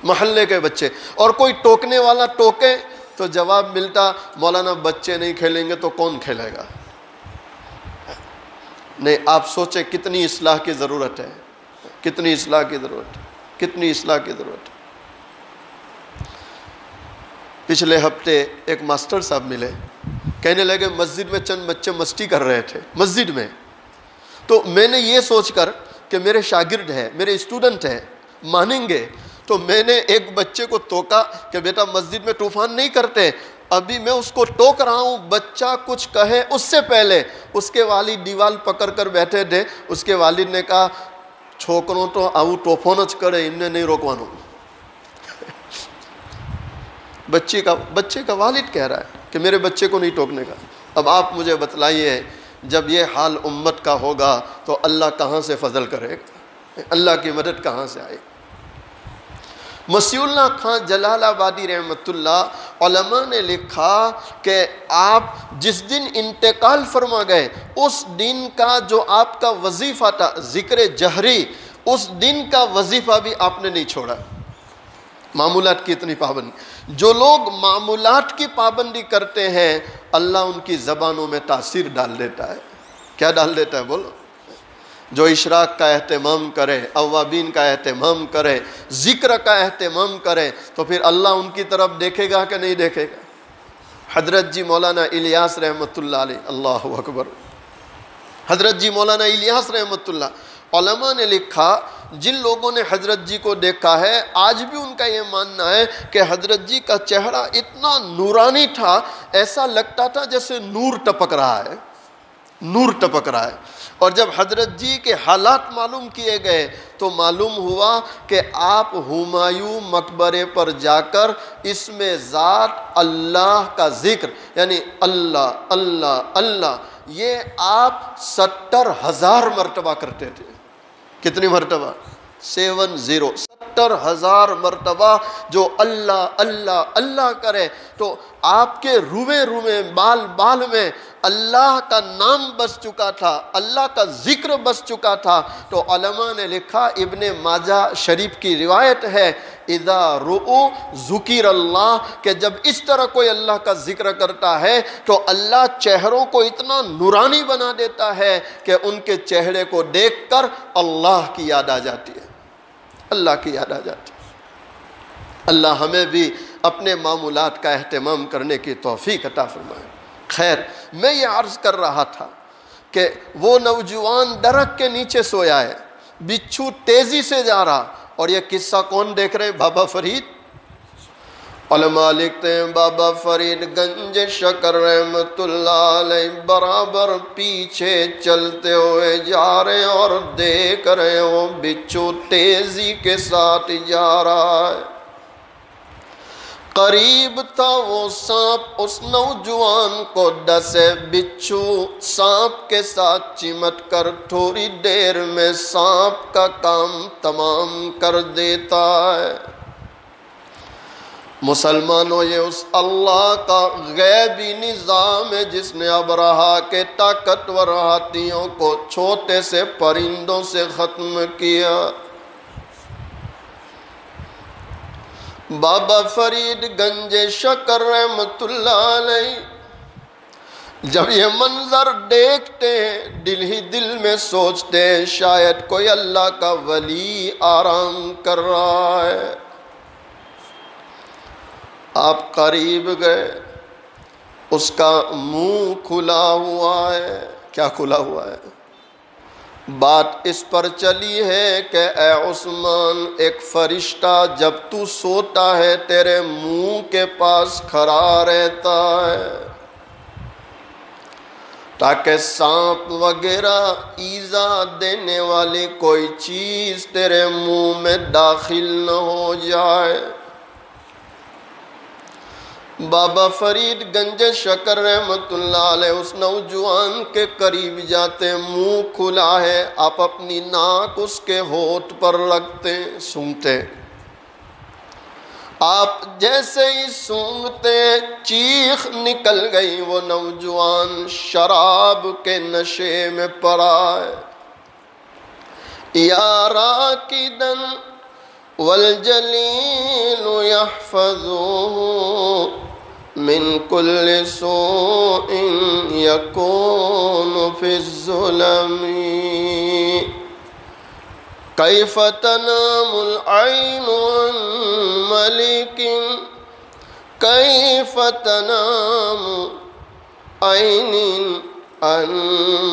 محلے کے بچے، اور کوئی ٹوکنے والا ٹوکے تو جواب ملتا مولانا بچے نہیں کھیلیں گے تو کون کھیلے گا؟ نہیں، آپ سوچیں کتنی اصلاح کی ضرورت ہے، کتنی اصلاح کی ضرورت ہے، کتنی اصلاح کی ضرورت ہے۔ پچھلے ہفتے ایک ماسٹر صاحب ملے، کہنے لگے مسجد میں چند بچے مستی کر رہے تھے مسجد میں، تو میں نے یہ سوچ کر کہ میرے شاگرد ہیں، میرے اسٹوڈنٹ ہیں، مانیں گے، تو میں نے ایک بچے کو ٹوکا کہ بیٹا مسجد میں طوفان نہیں کرتے۔ ابھی میں اس کو ٹوک رہا ہوں، بچہ کچھ کہے اس سے پہلے اس کے والد دیوال پکڑ کر بیٹھے تھے، اس کے والد نے کہا چھوکروں تو آؤ ٹوفونچ کرے، انہیں نہیں روکوانو۔ بچے کا والد کہہ رہا ہے کہ میرے بچے کو نہیں ٹوکنے کا۔ اب آپ مجھے بتلائیے جب یہ حال امت کا ہوگا تو اللہ کہاں سے فضل کرے گا؟ اللہ کی مدد کہاں سے آئے؟ مسیح اللہ خان جلال آبادی رحمۃ اللہ علماء نے لکھا کہ آپ جس دن انتقال فرما گئے اس دن کا جو آپ کا وظیفہ تھا ذکر جہری، اس دن کا وظیفہ بھی آپ نے نہیں چھوڑا۔ معمولات کی اتنی پابندی، جو لوگ معمولات کی پابندی کرتے ہیں اللہ ان کی زبانوں میں تاثیر ڈال دیتا ہے۔ کیا ڈال دیتا ہے بولو؟ جو اشراق کا اہتمام کرے، اوابین کا اہتمام کرے، ذکر کا اہتمام کرے، تو پھر اللہ ان کی طرف دیکھے گا کہ نہیں دیکھے گا؟ حضرت جی مولانا الیاس رحمۃ اللہ علیہ، اللہ اکبر، حضرت جی مولانا الیاس رحمۃ اللہ، علماء نے لکھا جن لوگوں نے حضرت جی کو دیکھا ہے آج بھی ان کا یہ ماننا ہے کہ حضرت جی کا چہرہ اتنا نورانی تھا، ایسا لگتا تھا جیسے نور ٹپک رہا ہے، نور ٹپک رہا ہے۔ اور جب حضرت جی کے حالات معلوم کیے گئے تو معلوم ہوا کہ آپ ہمایوں مقبرے پر جا کر اس میں ذات اللہ کا ذکر، یعنی اللہ اللہ اللہ، یہ آپ 70,000 مرتبہ کرتے تھے۔ کتنی مرتبہ؟ 70,000 مرتبہ جو اللہ اللہ اللہ کرے تو آپ کے روئے روئے بال بال میں اللہ کا نام بس چکا تھا، اللہ کا ذکر بس چکا تھا۔ تو علماء نے لکھا، ابن ماجہ شریف کی روایت ہے، اذا رؤوا ذکر اللہ، کہ جب اس طرح کوئی اللہ کا ذکر کرتا ہے تو اللہ چہروں کو اتنا نورانی بنا دیتا ہے کہ ان کے چہرے کو دیکھ کر اللہ کی یاد آ جاتی ہے، اللہ کی یاد آ جاتی ہے۔ اللہ ہمیں بھی اپنے معمولات کا اہتمام کرنے کی توفیق عطا فرمائے۔ خیر، میں یہ عرض کر رہا تھا کہ وہ نوجوان درخت کے نیچے سویا ہے، بچھو تیزی سے جا رہا، اور یہ قصہ کون دیکھ رہے ہیں؟ بابا فرید۔ علماء لکھتے ہیں بابا فرید گنج شکر رحمت اللہ علیہ برابر پیچھے چلتے ہوئے جا رہے ہیں اور دیکھ رہے ہیں وہ بچھو تیزی کے ساتھ جا رہا ہے۔ قریب تھا وہ سانپ اس نوجوان کو ڈسے، بچھو سانپ کے ساتھ چمٹ کر تھوڑی دیر میں سانپ کا کام تمام کر دیتا ہے۔ مسلمانوں، یہ اس اللہ کا غیبی نظام ہے جس نے ابرہا کے طاقتور ہاتھیوں کو چھوٹے سے پرندوں سے ختم کیا۔ بابا فرید گنج شکر رحمت اللہ علیہ جب یہ منظر دیکھتے ہیں دل ہی دل میں سوچتے ہیں شاید کوئی اللہ کا ولی آرام کر رہا ہے۔ آپ قریب گئے، اس کا منہ کھلا ہوا ہے۔ کیا کھلا ہوا ہے؟ بات اس پر چلی ہے کہ اے عثمان، ایک فرشتہ جب تو سوتا ہے تیرے منہ کے پاس کھڑا رہتا ہے تاکہ سانپ وغیرہ ایذا دینے والی کوئی چیز تیرے منہ میں داخل نہ ہو جائے۔ بابا فرید گنج شکر رحمت اللہ علیہ اس نوجوان کے قریب جاتے، منہ کھلا ہے، آپ اپنی ناک اس کے ہونٹ پر رکھتے، سونگتے۔ آپ جیسے ہی سونگتے چیخ نکل گئی، وہ نوجوان شراب کے نشے میں پڑا ہے۔ یا راکدن والجلیل یحفظوہ من کل سوء یکون فی الظلم کیف تنام العین عن ملک کیف تنام عین عن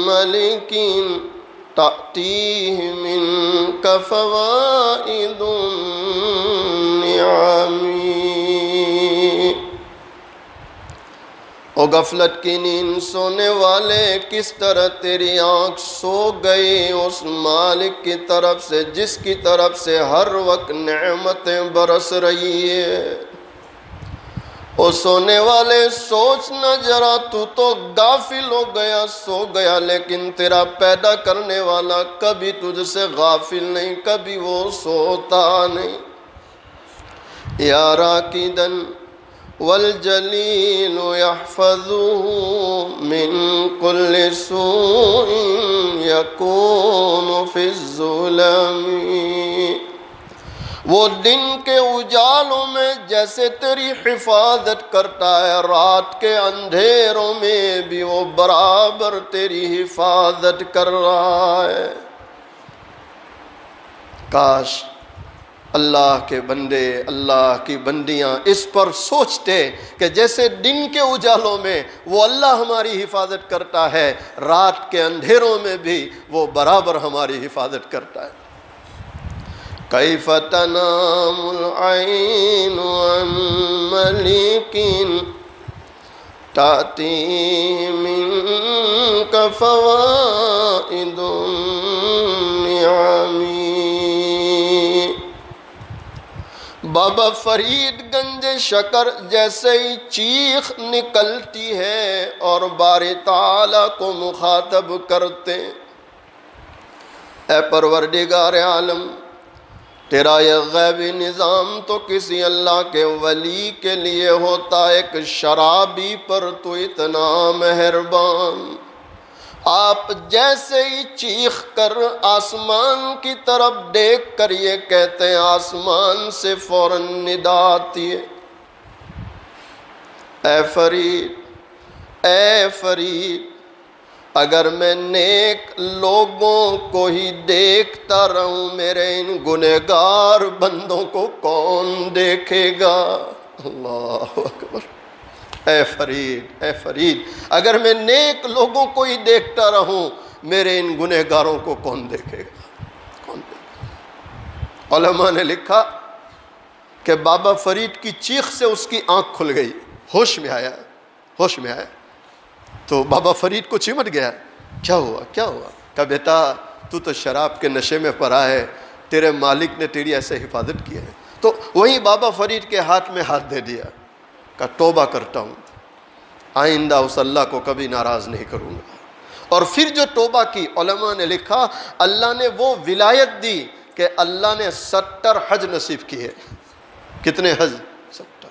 ملک تأتیہ منک فوائد النعم۔ او غفلت کی نیند سونے والے، کس طرح تیری آنکھ سو گئی اس مالک کی طرف سے جس کی طرف سے ہر وقت نعمتیں برس رہی ہے۔ او سونے والے سوچ نہ ذرا، تو غافل ہو گیا، سو گیا، لیکن تیرا پیدا کرنے والا کبھی تجھ سے غافل نہیں، کبھی وہ سوتا نہیں۔ یا راکدن والجلیل یحفظه من کل سوء یکون فی الظلم۔ وہ دن کے اجالوں میں جیسے تیری حفاظت کرتا ہے، رات کے اندھیروں میں بھی وہ برابر تیری حفاظت کر رہا ہے۔ کاش اللہ کے بندے، اللہ کی بندیاں اس پر سوچتے کہ جیسے دن کے اجالوں میں وہ اللہ ہماری حفاظت کرتا ہے، رات کے اندھیروں میں بھی وہ برابر ہماری حفاظت کرتا ہے۔ کیف تنام العین عن ملک تأتی منک فوائد النعم۔ بابا فرید گنج شکر جیسے ہی چیخ نکلتی ہے اور باری تعالیٰ کو مخاطب کرتے، اے پروردگار عالم، تیرا یہ غیبی نظام تو کسی اللہ کے ولی کے لیے ہوتا، ایک شرابی پر تو اتنا مہربان۔ آپ جیسے ہی چیخ کر آسمان کی طرف دیکھ کر یہ کہتے ہیں، آسمان سے فوراً ندا آتی ہے، اے فرید، اے فرید، اگر میں نیک لوگوں کو ہی دیکھتا رہوں، میرے ان گنہگار بندوں کو کون دیکھے گا؟ اللہ اکبر۔ اے فرید، اے فرید، اگر میں نیک لوگوں کو ہی دیکھتا رہوں، میرے ان گنہگاروں کو کون دیکھے گا؟ کون دیکھے گا؟ علماء نے لکھا کہ بابا فرید کی چیخ سے اس کی آنکھ کھل گئی، ہوش میں آیا، ہوش میں آیا تو بابا فرید کو چمٹ گیا، کیا ہوا کیا ہوا؟ کہا بیٹا تو شراب کے نشے میں پڑا ہے، تیرے مالک نے تیری ایسے حفاظت کی ہے۔ تو وہیں بابا فرید کے ہاتھ میں ہاتھ دے دیا، کہا توبہ کرتا ہوں، آئندہ اس اللہ کو کبھی ناراض نہیں کروں گا۔ اور پھر جو توبہ کی، علماء نے لکھا اللہ نے وہ ولایت دی کہ اللہ نے 70 حج نصیب کیے۔ کتنے حج؟ 70۔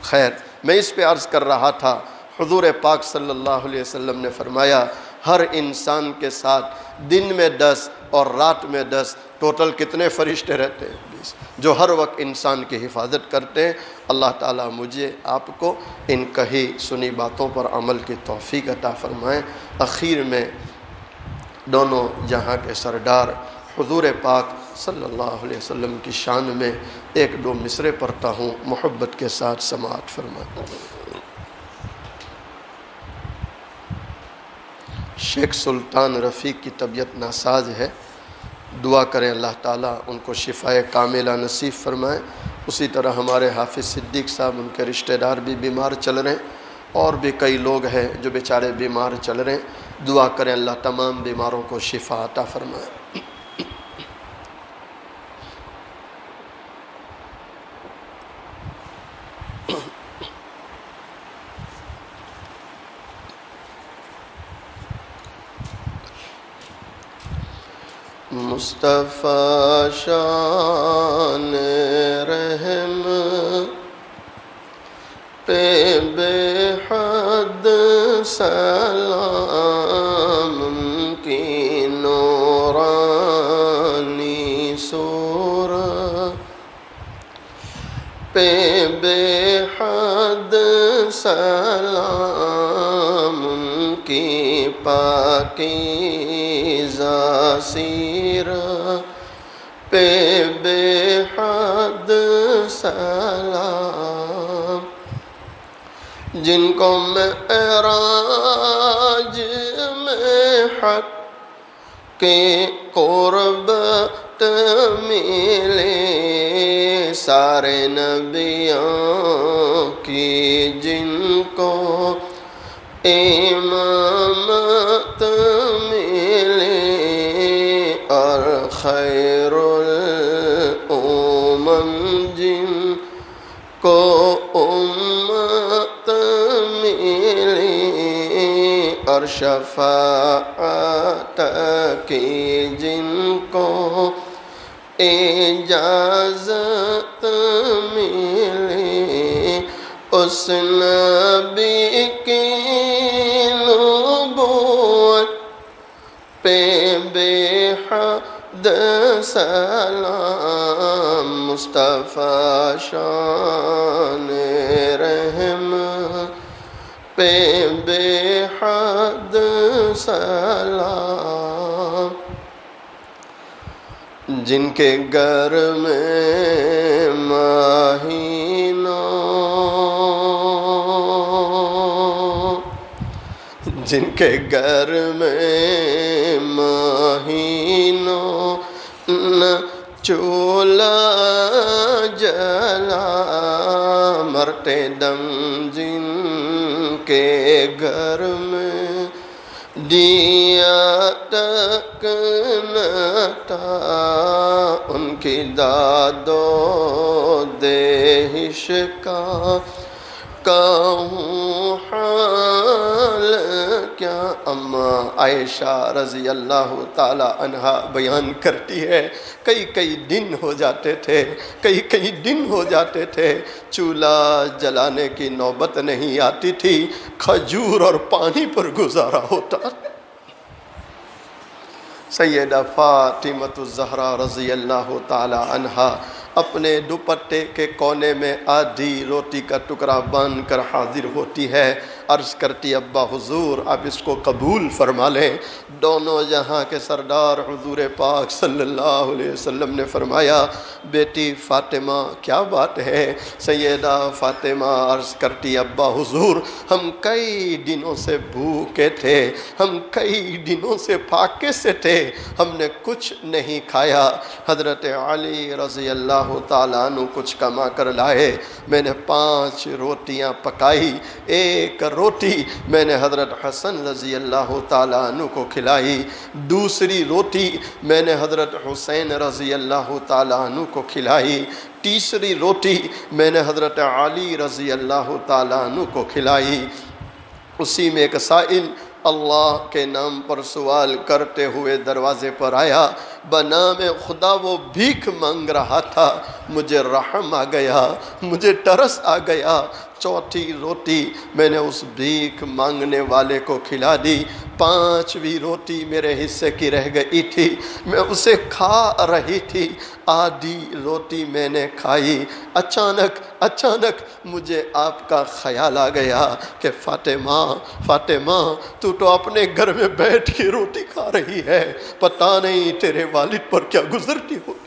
خیر، میں اس پہ عرض کر رہا تھا، حضور پاک صلی اللہ علیہ وسلم نے فرمایا ہر انسان کے ساتھ دن میں 10 اور رات میں 10، ٹوٹل کتنے فرشتے رہتے ہیں؟ 20، جو ہر وقت انسان کی حفاظت کرتے ہیں۔ اللہ تعالیٰ مجھے آپ کو ان کہی سنی باتوں پر عمل کی توفیق عطا فرمائیں۔ اخیر میں دونوں جہاں کے سردار حضور پاک صلی اللہ علیہ وسلم کی شان میں 1-2 مصرے پڑھتا ہوں، محبت کے ساتھ سماعت فرمائیں۔ شیخ سلطان رفیق کی طبیعت ناساز ہے، دعا کریں اللہ تعالیٰ ان کو شفائے کاملہ نصیب فرمائیں۔ اسی طرح ہمارے حافظ صدیق صاحب، ان کے رشتہ دار بھی بیمار چل رہے ہیں، اور بھی کئی لوگ ہیں جو بیچارے بیمار چل رہے ہیں، دعا کریں اللہ تمام بیماروں کو شفا عطا فرمائے۔ مصطفیٰ شان رحم پہ بے حد سلام، کی نورانی صورت پہ بے حد سلام، کی پاکیزہ سیرت پہ بے حد سلام، جن کو معراج میں حق کے قربت ملے، سارے نبیوں کی جن کو امامت ملے، اور خیر الامم جن کو امت اور شفاعت کی جن کو اجازت ملی، اس نبی کی نبوت پہ بے حد سلام، مصطفیٰ شان رحم پہ بے حد سلام، جن کے گھر میں مہینوں، جن کے گھر میں مہینوں نہ چولہا جلا، مرتے دم جن کے گھر میں دیا تک نہ تھا، ان کی داد و دہش کا کہوں حال کیا۔ اما عائشہ رضی اللہ تعالی عنہا بیان کرتی ہے، کئی دن ہو جاتے تھے، کئی دن ہو جاتے تھے، چولہا جلانے کی نوبت نہیں آتی تھی، کھجور اور پانی پر گزارا ہوتا۔ سیدہ فاطمہ الزہرا رضی اللہ تعالی عنہا اپنے دوپٹے کے کونے میں آدھی روٹی کا ٹکڑا باندھ کر حاضر ہوتی ہے، عرض کرتی ابا حضور آپ اس کو قبول فرما لیں۔ دونوں جہاں کے سردار حضور پاک صلی اللہ علیہ وسلم نے فرمایا بیٹی فاطمہ کیا بات ہے؟ سیدہ فاطمہ عرض کرتی ابا حضور ہم کئی دنوں سے بھوکے تھے، ہم کئی دنوں سے پھاکے سے تھے، ہم نے کچھ نہیں کھایا۔ حضرت علی رضی اللہ تعالیٰ عنہ کچھ کما کر لائے، میں نے 5 روٹیاں پکائی، ایک روٹی میں نے حضرت حسن رضی اللہ تعالیٰ عنہ کو کھلائی، دوسری روٹی میں نے حضرت حسین رضی اللہ تعالیٰ عنہ کو کھلائی، تیسری روٹی میں نے حضرت علی رضی اللہ تعالیٰ عنہ کو کھلائی۔ اسی میں ایک سائل اللہ کے نام پر سوال کرتے ہوئے دروازے پر آیا، بنام خدا وہ بھیک مانگ رہا تھا، مجھے رحم آ گیا، مجھے ترس آ گیا، چوتھی روٹی میں نے اس بھیک مانگنے والے کو کھلا دی، 5ویں روٹی میرے حصے کی رہ گئی تھی، میں اسے کھا رہی تھی، آدھی روٹی میں نے کھائی، اچانک مجھے آپ کا خیال آ گیا کہ فاطمہ تو اپنے گھر میں بیٹھ کے روٹی کھا رہی ہے، پتہ نہیں تیرے والد پر کیا گزرتی ہوگی۔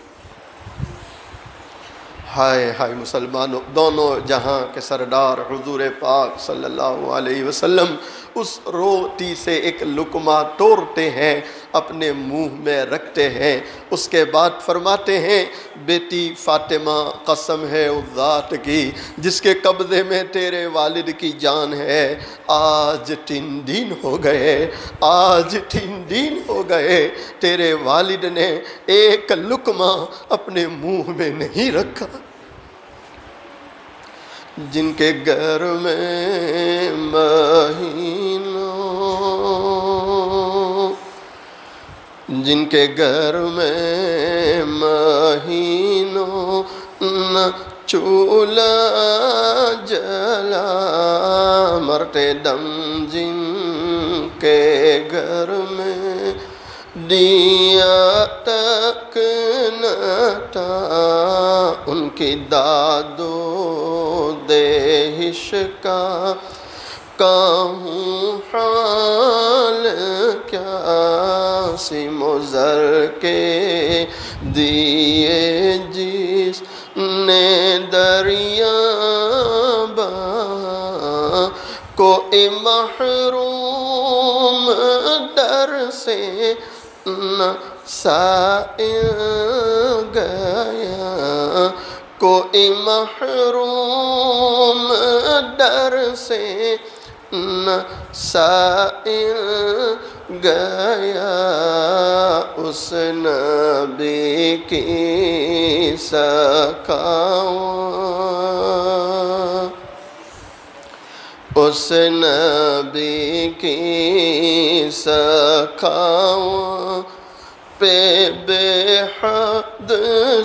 ہائے مسلمانوں، دونوں جہاں کے سردار حضور پاک صلی اللہ علیہ وسلم اس روٹی سے ایک لقمہ توڑتے ہیں، اپنے منہ میں رکھتے ہیں، اس کے بعد فرماتے ہیں بیٹی فاطمہ قسم ہے اس ذات کی جس کے قبضے میں تیرے والد کی جان ہے، آج 3 دن ہو گئے تیرے والد نے ایک لقمہ اپنے منہ میں نہیں رکھا۔ جن کے گھر میں مہینوں نہ چولہا جلا، مرتے دم جن کے گھر میں دیا تک نہ تھا، ان کی داد و دہش کا کہوں حال کیا، سیم و زر کے دیے جس نے دریا بہا، کوئی محروم در سے نہ سائل گیا، کوئی محروم در سے نہ سائل گیا، اس نبی کی سکھاؤں اس نبی کی سخاوت پہ بے حد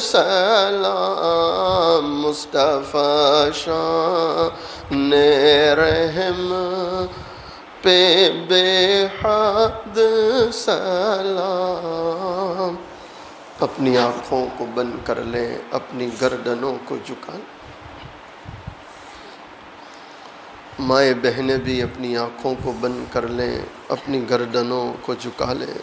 سلام، مصطفیٰ شان رحم پہ بے حد سلام۔ اپنی آنکھوں کو بند کر لیں، اپنی گردنوں کو جھکا لیں۔ مائیں بہنیں بھی اپنی آنکھوں کو بند کر لیں، اپنی گردنوں کو جھکا لیں۔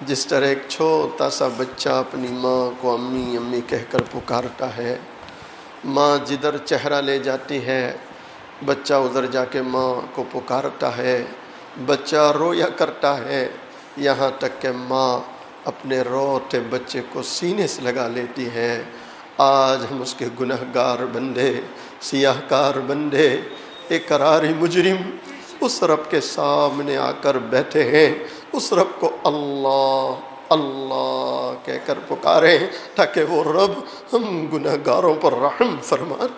جس طرح ایک چھوٹا سا بچہ اپنی ماں کو امی امی کہہ کر پکارتا ہے، ماں جدھر چہرہ لے جاتی ہے بچہ ادھر جا کے ماں کو پکارتا ہے، بچہ رویا کرتا ہے، یہاں تک کہ ماں اپنے روتے بچے کو سینے سے لگا لیتی ہے۔ آج ہم اس کے گنہگار بندے، سیاہ کار بندے، اقراری مجرم اس رب کے سامنے آ کر بیٹھے ہیں، اس رب کو اللہ اللہ کہہ کر پکاریں تاکہ وہ رب ہم گنہگاروں پر رحم فرمائے۔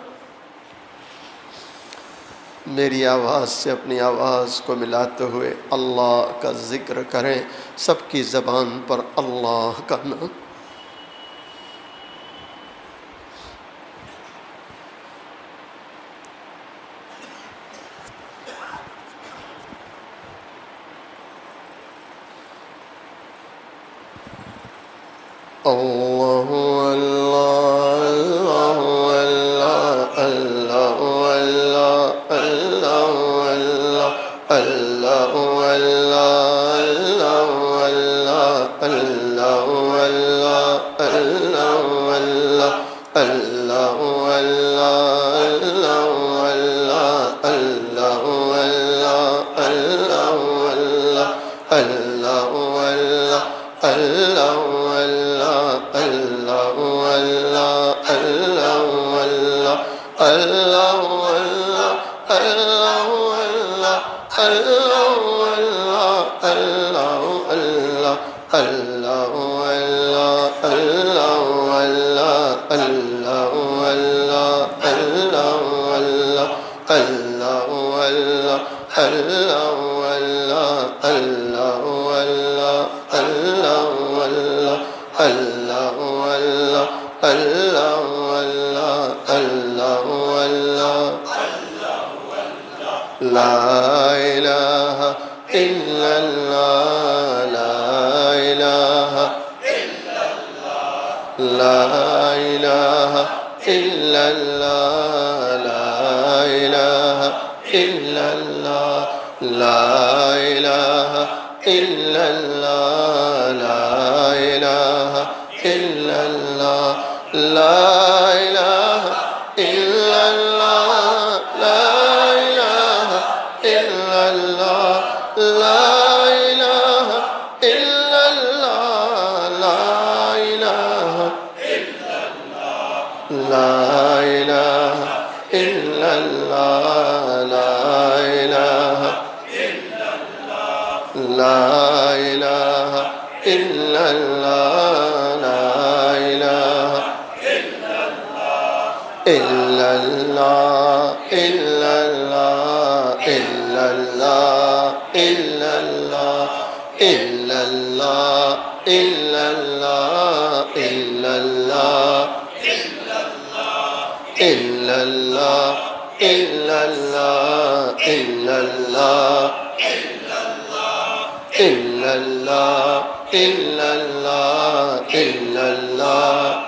میری آواز سے اپنی آواز کو ملاتے ہوئے اللہ کا ذکر کریں، سب کی زبان پر اللہ کا نام۔ اللہ اللہ اللہ اللہ اللہ اللہ اللہ اللہ اللہ لا الہ الا اللہ، لا الہ الا اللہ، لا الہ الا اللہ، لا الہ الا اللہ، لا الہ الا اللہ، لا الہ الا اللہ، لا الہ الا اللہ، لا الہ الا اللہ، لا الہ الا اللہ، لا الہ الا اللہ، لا الہ الا اللہ، لا الہ الا اللہ، لا الہ الا اللہ، لا الہ الا اللہ، الا اللہ، الا اللہ، الا اللہ، الا اللہ، الا اللہ، الا اللہ، الا اللہ، الا اللہ، الا اللہ، الا اللہ، الا اللہ، الا اللہ،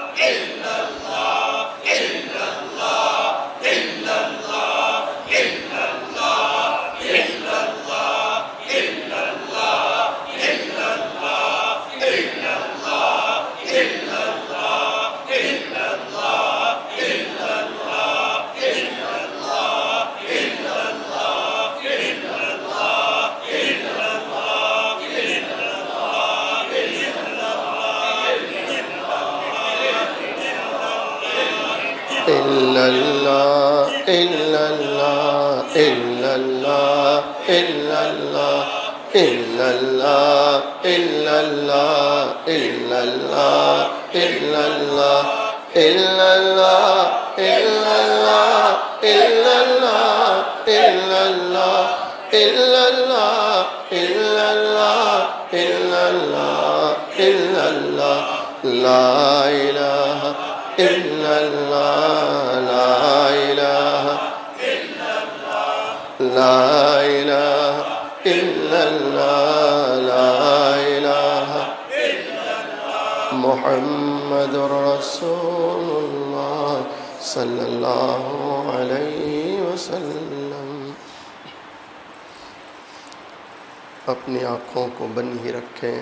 إلا الله إلا الله إلا الله إلا الله إلا الله إلا الله إلا الله إلا الله إلا الله إلا الله إلا illallah, illallah, illallah, illallah, illallah, la ilaha illallah, la ilaha illallah, la ilaha illallah, la ilaha illallah, Muhammadur Rasulullah sallallahu alayhi wasallam. اپنی آنکھوں کو بند ہی رکھیں،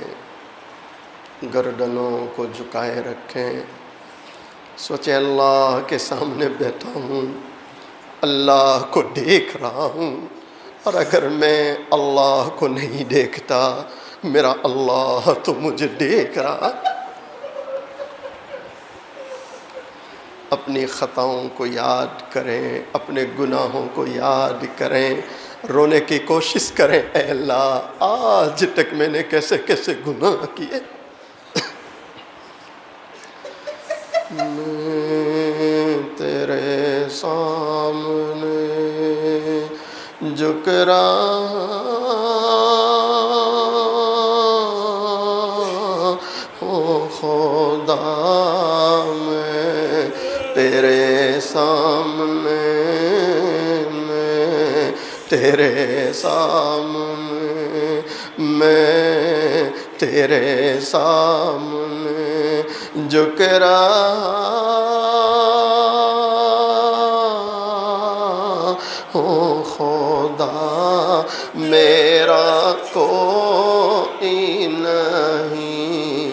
گردنوں کو جھکائے رکھیں، سوچیں اللہ کے سامنے بیٹھا ہوں، اللہ کو دیکھ رہا ہوں، اور اگر میں اللہ کو نہیں دیکھتا میرا اللہ تو مجھے دیکھ رہا. اپنی خطاؤں کو یاد کریں، اپنے گناہوں کو یاد کریں، رونے کی کوشش کریں، اے اللہ آج تک میں نے کیسے کیسے گناہ کیے. میں تیرے سامنے جھک رہا ہوں خدا، میں تیرے سامنے، میں تیرے سامنے، میں تیرے سامنے جھک رہا ہوں خدا، میرا کوئی نہیں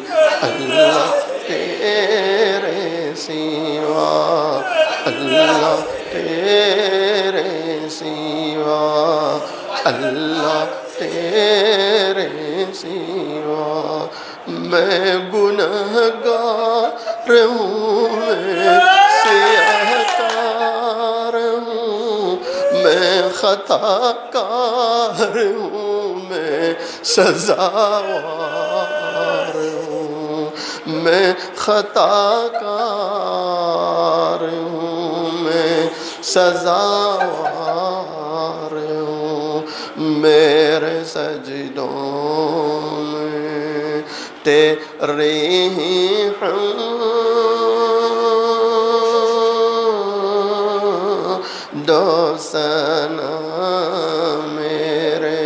اللہ تیرے سوا، اللہ تیرے سوا، اللہ تیرے سوا. میں گنہگار ہوں، میں سیاہکار ہوں، میں خطا کار ہوں، میں سزاوار ہوں، میں خطا کار ہوں، میں سزاوار ہوں. میرے سجدوں میں تیری ہی حمد و ثنا، میرے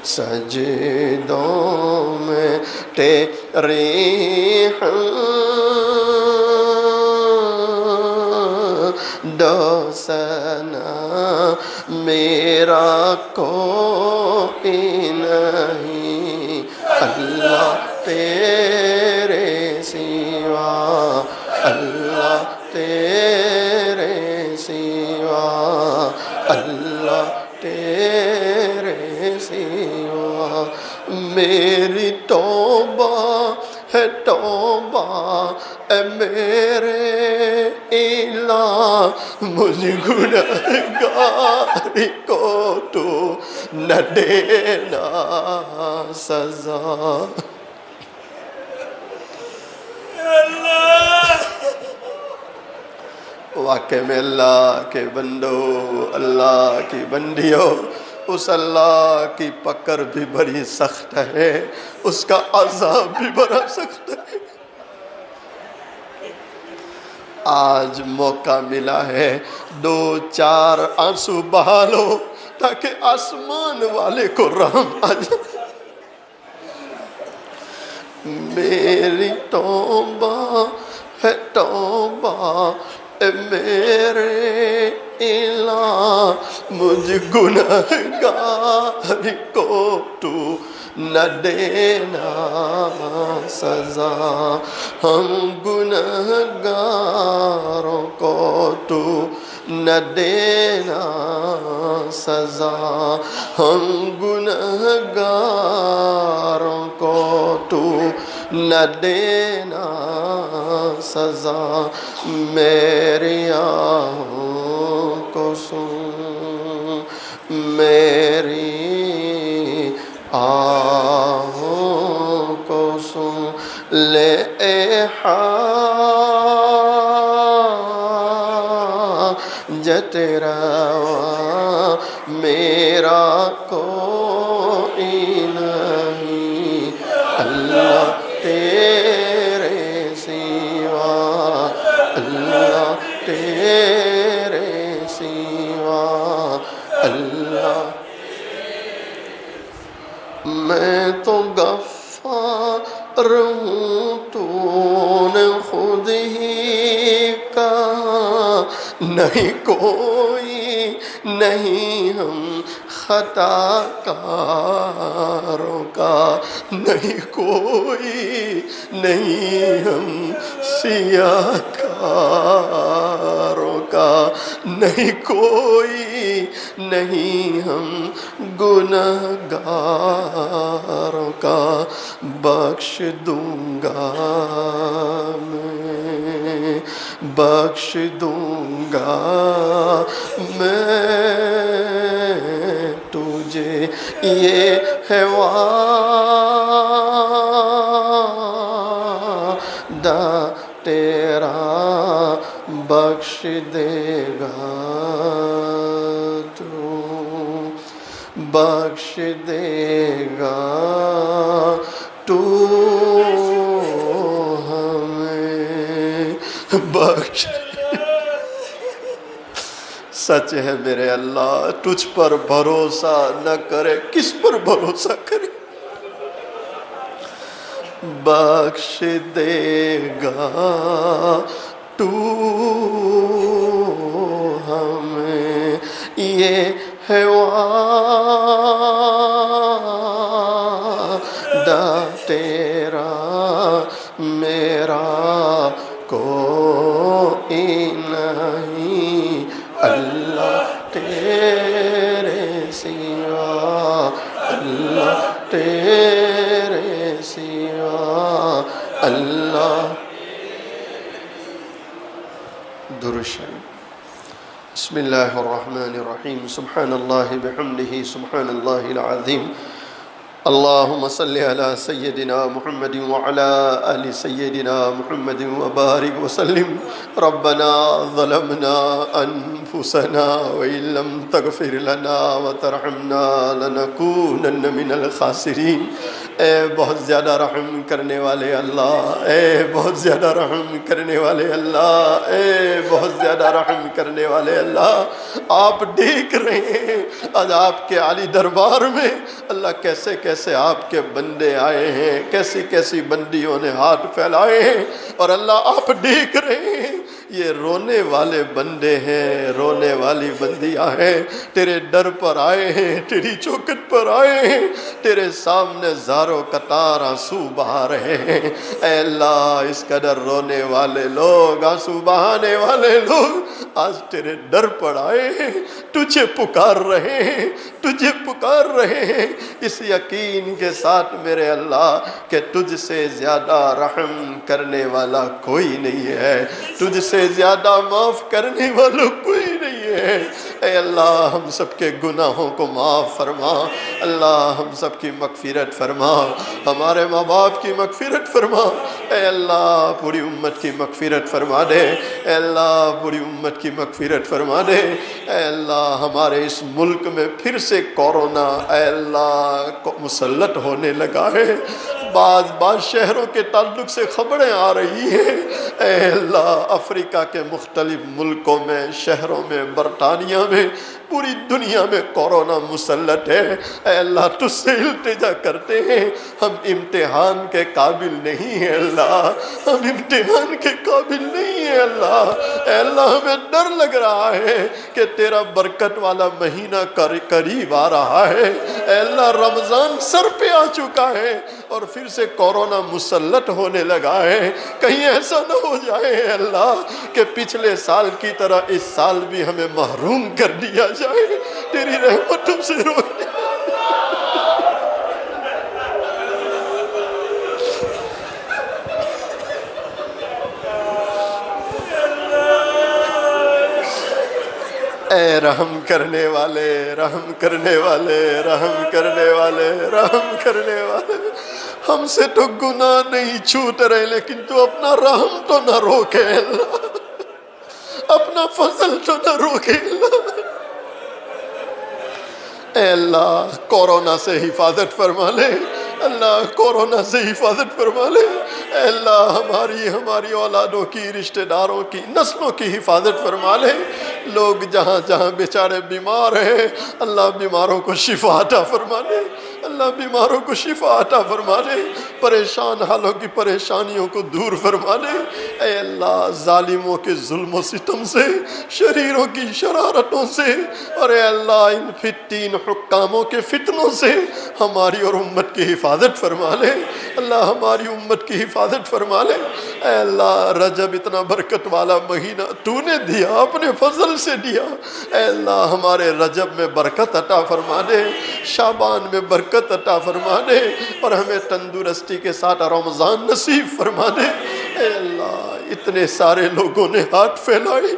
سجدوں میں تیری حمد و ثنا، میرا کوئی نہیں اللہ تیرے سوا، اللہ تیرے سوا، اللہ تیرے سوا. میری توبہ ہے توبہ اے میرے الہ، مجھ گنہگار کو تو نہ دینا سزا. واقع میں اللہ کے بندو، اللہ کی بندیوں، اس اللہ کی پکڑ بھی بڑی سخت ہے، اس کا عذاب بھی بڑا سخت ہے. آج موقع ملا ہے، 2-4 آنسو بہا لو تاکہ آسمان والے کو رحم آ جائے. میری توبہ ہے توبہ اے میرے الہ، مجھ گنہگار کو تو نہ دینا سزا. ہم گنہگاروں کو تو نہ دینا سزا، ہم گنہگاروں کو تو نہ دینا سزا. میری آہوں کو سن، میری آہوں کو سن، لے اے حاجت روا میرا کوئی نہیں، اللہ تیرے سوا، اللہ تیرے سوا، اللہ۔ میں تو غفار ہوں، تو نے خود ہی کہا، نہیں کوئی نہیں ہم خطا کاروں کا، نہیں کوئی نہیں ہم سیاہ کاروں کا، نہیں کوئی نہیں ہم گناہ گاروں کا، بخش دوں گا میں، بخش دوں گا میں تجھے، یہ ہے وعدہ تیرا، بخش دے گا تو، بخش دے گا تو ہمیں، بخش۔ سچ ہے میرے اللہ، تجھ پر بھروسہ نہ کرے کس پر بھروسہ کرے، بخش دے گا تو ہمیں، یہ ہے وعدہ تیرا، میرا کوئی نہیں، اللہ تیرے سوا، اللہ تیرے سوا، اللہ۔ درود شریف۔ بسم اللہ الرحمن الرحیم، سبحان اللہ بحمدہ، سبحان اللہ العظیم، اللہم صلی علی سیدنا محمد وعلی آل سیدنا محمد وبارک وسلم۔ ربنا ظلمنا انفسنا وإن لم تغفر لنا وترحمنا لنکونن من الخاسرین۔ اے بہت زیادہ رحم کرنے والے اللہ، اے بہت زیادہ رحم کرنے والے اللہ، اے بہت زیادہ رحم کرنے والے اللہ، آپ دیکھ رہے ہیں آج آپ کے عالی دربار میں اللہ کیسے کیسے آپ کے بندے آئے ہیں، کیسی کیسی بندیوں نے ہاتھ پھیلائے ہیں، اور اللہ آپ دیکھ رہے ہیں یہ رونے والے بندے ہیں، رونے والی بندیاں ہیں، تیرے در پر آئے ہیں، تیری چوکھٹ پر آئے ہیں، تیرے سامنے زاروں قطار آنسو بہا رہے ہیں۔ اے اللہ، اس قدر رونے والے لوگ، آنسو بہانے والے لوگ آج تیرے در پر آئے ہیں، تجھے پکار رہے ہیں، تجھے پکار رہے ہیں، اس یقین کے ساتھ میرے اللہ کہ تجھ سے زیادہ رحم کرنے والا کوئی نہیں ہے، تجھ سے زیادہ معاف کرنے والا کوئی نہیں ہے۔ اے اللہ، ہم سب کے گناہوں کو معاف فرما، اللہ ہم سب کی مغفرت فرما، ہمارے ماں باپ کی مغفرت فرما، اے اللہ پوری امت کی مغفرت فرما دے، اے اللہ پوری امت کی مغفرت فرما دے، اے اللہ ہمارے اس ملک میں پھر سے کورونا اے اللہ مسلط ہونے لگا ہے، بعض شہروں کے تعلق سے خبریں آ رہی ہیں، اے اللہ افریقہ کے مختلف ملکوں میں، شہروں میں، برطانیہ میں، پوری دنیا میں کورونا مسلط ہے۔ اے اللہ تجھ سے التجا کرتے ہیں، ہم امتحان کے قابل نہیں ہیں اللہ، ہم امتحان کے قابل نہیں ہیں اللہ، اے اللہ ہمیں ڈر لگ رہا ہے کہ تیرا برکت والا مہینہ قریب آ رہا ہے، اے اللہ رمضان سر پہ آ چکا ہے اور پھر سے کورونا مسلط ہونے لگا ہے، کہیں ایسا نہ ہو جائے اے اللہ کہ پچھلے سال کی طرح اس سال بھی ہمیں محروم کر دیا جائے، تیری رحمتوں سے روک دے۔ اے رحم کرنے والے، رحم کرنے والے، رحم کرنے والے، رحم کرنے والے، ہم سے تو گناہ نہیں چھوٹ رہے لیکن تو اپنا رحم تو نہ روکے اللہ، اپنا فضل تو نہ روکے اللہ، اے اللہ کورونا سے حفاظت فرما لے، اللہ کورونا سے حفاظت فرما لے، اے اللہ ہماری اولادوں کی، رشتہ داروں کی، نسلوں کی حفاظت فرما لے۔ لوگ جہاں جہاں بیچارے بیمار ہیں، اللہ بیماروں کو شفا عطا فرما لے، اللہ بیماروں کو شفا عطا فرما لے، پریشان حالوں کی پریشانیوں کو دور فرما لے۔ اے اللہ ظالموں کے ظلم و ستم سے، شریروں کی شرارتوں سے، اور اے اللہ ان فتین حکاموں کے فتنوں سے ہماری اور امت کی حفاظت فرما لے، اللہ ہماری امت کی حفاظت فرما لے۔ اے اللہ رجب اتنا برکت والا مہینہ تو نے دیا، اپنے فضل سے دیا، اے اللہ ہمارے رجب میں برکت عطا فرما دے، شعبان میں برکت عطا فرما دے، اور ہمیں تندرستی کے ساتھ رمضان نصیب فرما دے۔ اے اللہ اتنے سارے لوگوں نے ہاتھ پھیلائے،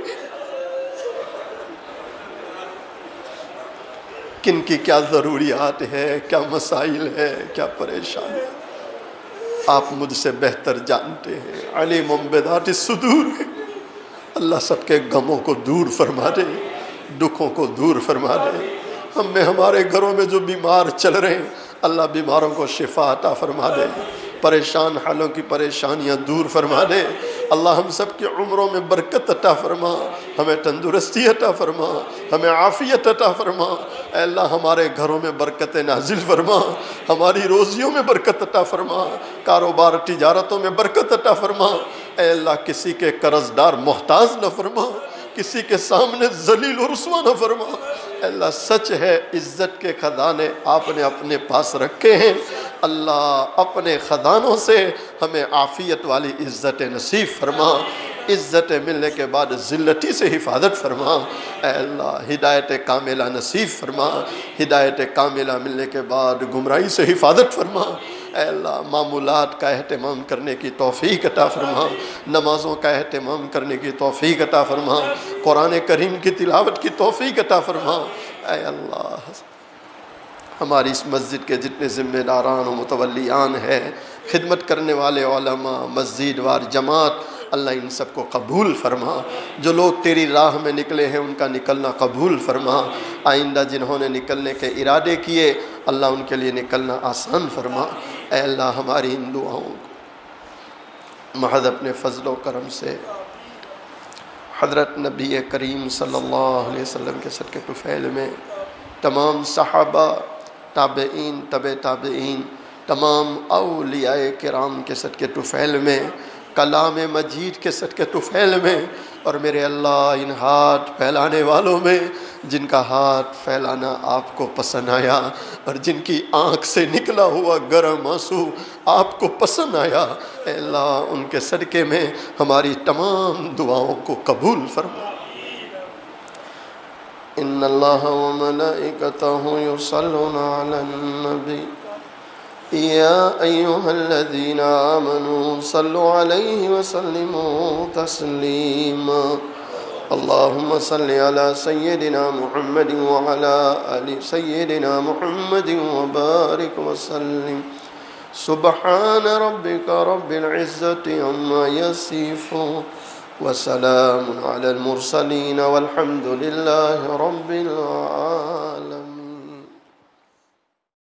کن کی کیا ضروریات ہے، کیا مسائل ہے، کیا پریشانی ہے، آپ مجھ سے بہتر جانتے ہیں، علیم بذات الصدور ہے۔ اللہ سب کے غموں کو دور فرما دے، دکھوں کو دور فرما دے۔ ہم میں ہمارے گھروں میں جو بیمار چل رہے ہیں، اللہ بیماروں کو شفا عطا فرما دے، پریشان حالوں کی پریشانیاں دور فرما دے۔ اللہ ہم سب کی عمروں میں برکت عطا فرما، ہمیں تندرستی عطا فرما، ہمیں عافیت عطا فرما۔ اے اللہ ہمارے گھروں میں برکت نازل فرما، ہماری روزیوں میں برکت عطا فرما، کاروبار تجارتوں میں برکت عطا فرما۔ اے اللہ کسی کے قرض دار محتاج نہ فرما، کسی کے سامنے ذلیل و رسوا نہ فرما۔ اے اللہ سچ ہے عزت کے خزانے آپ نے اپنے پاس رکھے ہیں، اللہ اپنے خزانوں سے ہمیں عافیت والی عزت نصیب فرما، عزت ملنے کے بعد ذلتی سے حفاظت فرما۔ اے اللہ ہدایت کاملہ نصیب فرما، ہدایت کاملہ ملنے کے بعد گمراہی سے حفاظت فرما۔ اے اللہ معمولات کا اہتمام کرنے کی توفیق عطا فرما، نمازوں کا اہتمام کرنے کی توفیق عطا فرما، قرآن کریم کی تلاوت کی توفیق عطا فرما۔ اے اللہ ہماری اس مسجد کے جتنے ذمہ داران و متولیان ہیں، خدمت کرنے والے علماء، مسجد وار جماعت، اللہ ان سب کو قبول فرما۔ جو لوگ تیری راہ میں نکلے ہیں ان کا نکلنا قبول فرما، آئندہ جنہوں نے نکلنے کے ارادے کیے اللہ ان کے لیے نکلنا آسان فرما۔ اے اللہ ہماری ان دعاؤں کو محض اپنے فضل و کرم سے حضرت نبی کریم صلی اللہ علیہ وسلم کے صدقے طفیل میں، تمام صحابہ، تابعین، تبع تابعین، تمام اولیاء کرام کے صدقے طفیل میں، کلام مجید کے صدقے طفیل میں، اور میرے اللہ ان ہاتھ پھیلانے والوں میں جن کا ہاتھ پھیلانا آپ کو پسند آیا اور جن کی آنکھ سے نکلا ہوا گرم آنسو آپ کو پسند آیا، اے اللہ ان کے صدقے میں ہماری تمام دعاؤں کو قبول فرما۔ ان اللہ وملائکتہ یصلون علی النبی یا ایہا الذین آمنوا صلوا علیہ وسلموا تسلیما۔ اللہم صل علی سیدنا محمد وعلی آل سیدنا محمد وبارک وسلم۔ سبحان ربک رب العزت عما یصفون وسلام علی المرسلین والحمد للہ رب العالمین۔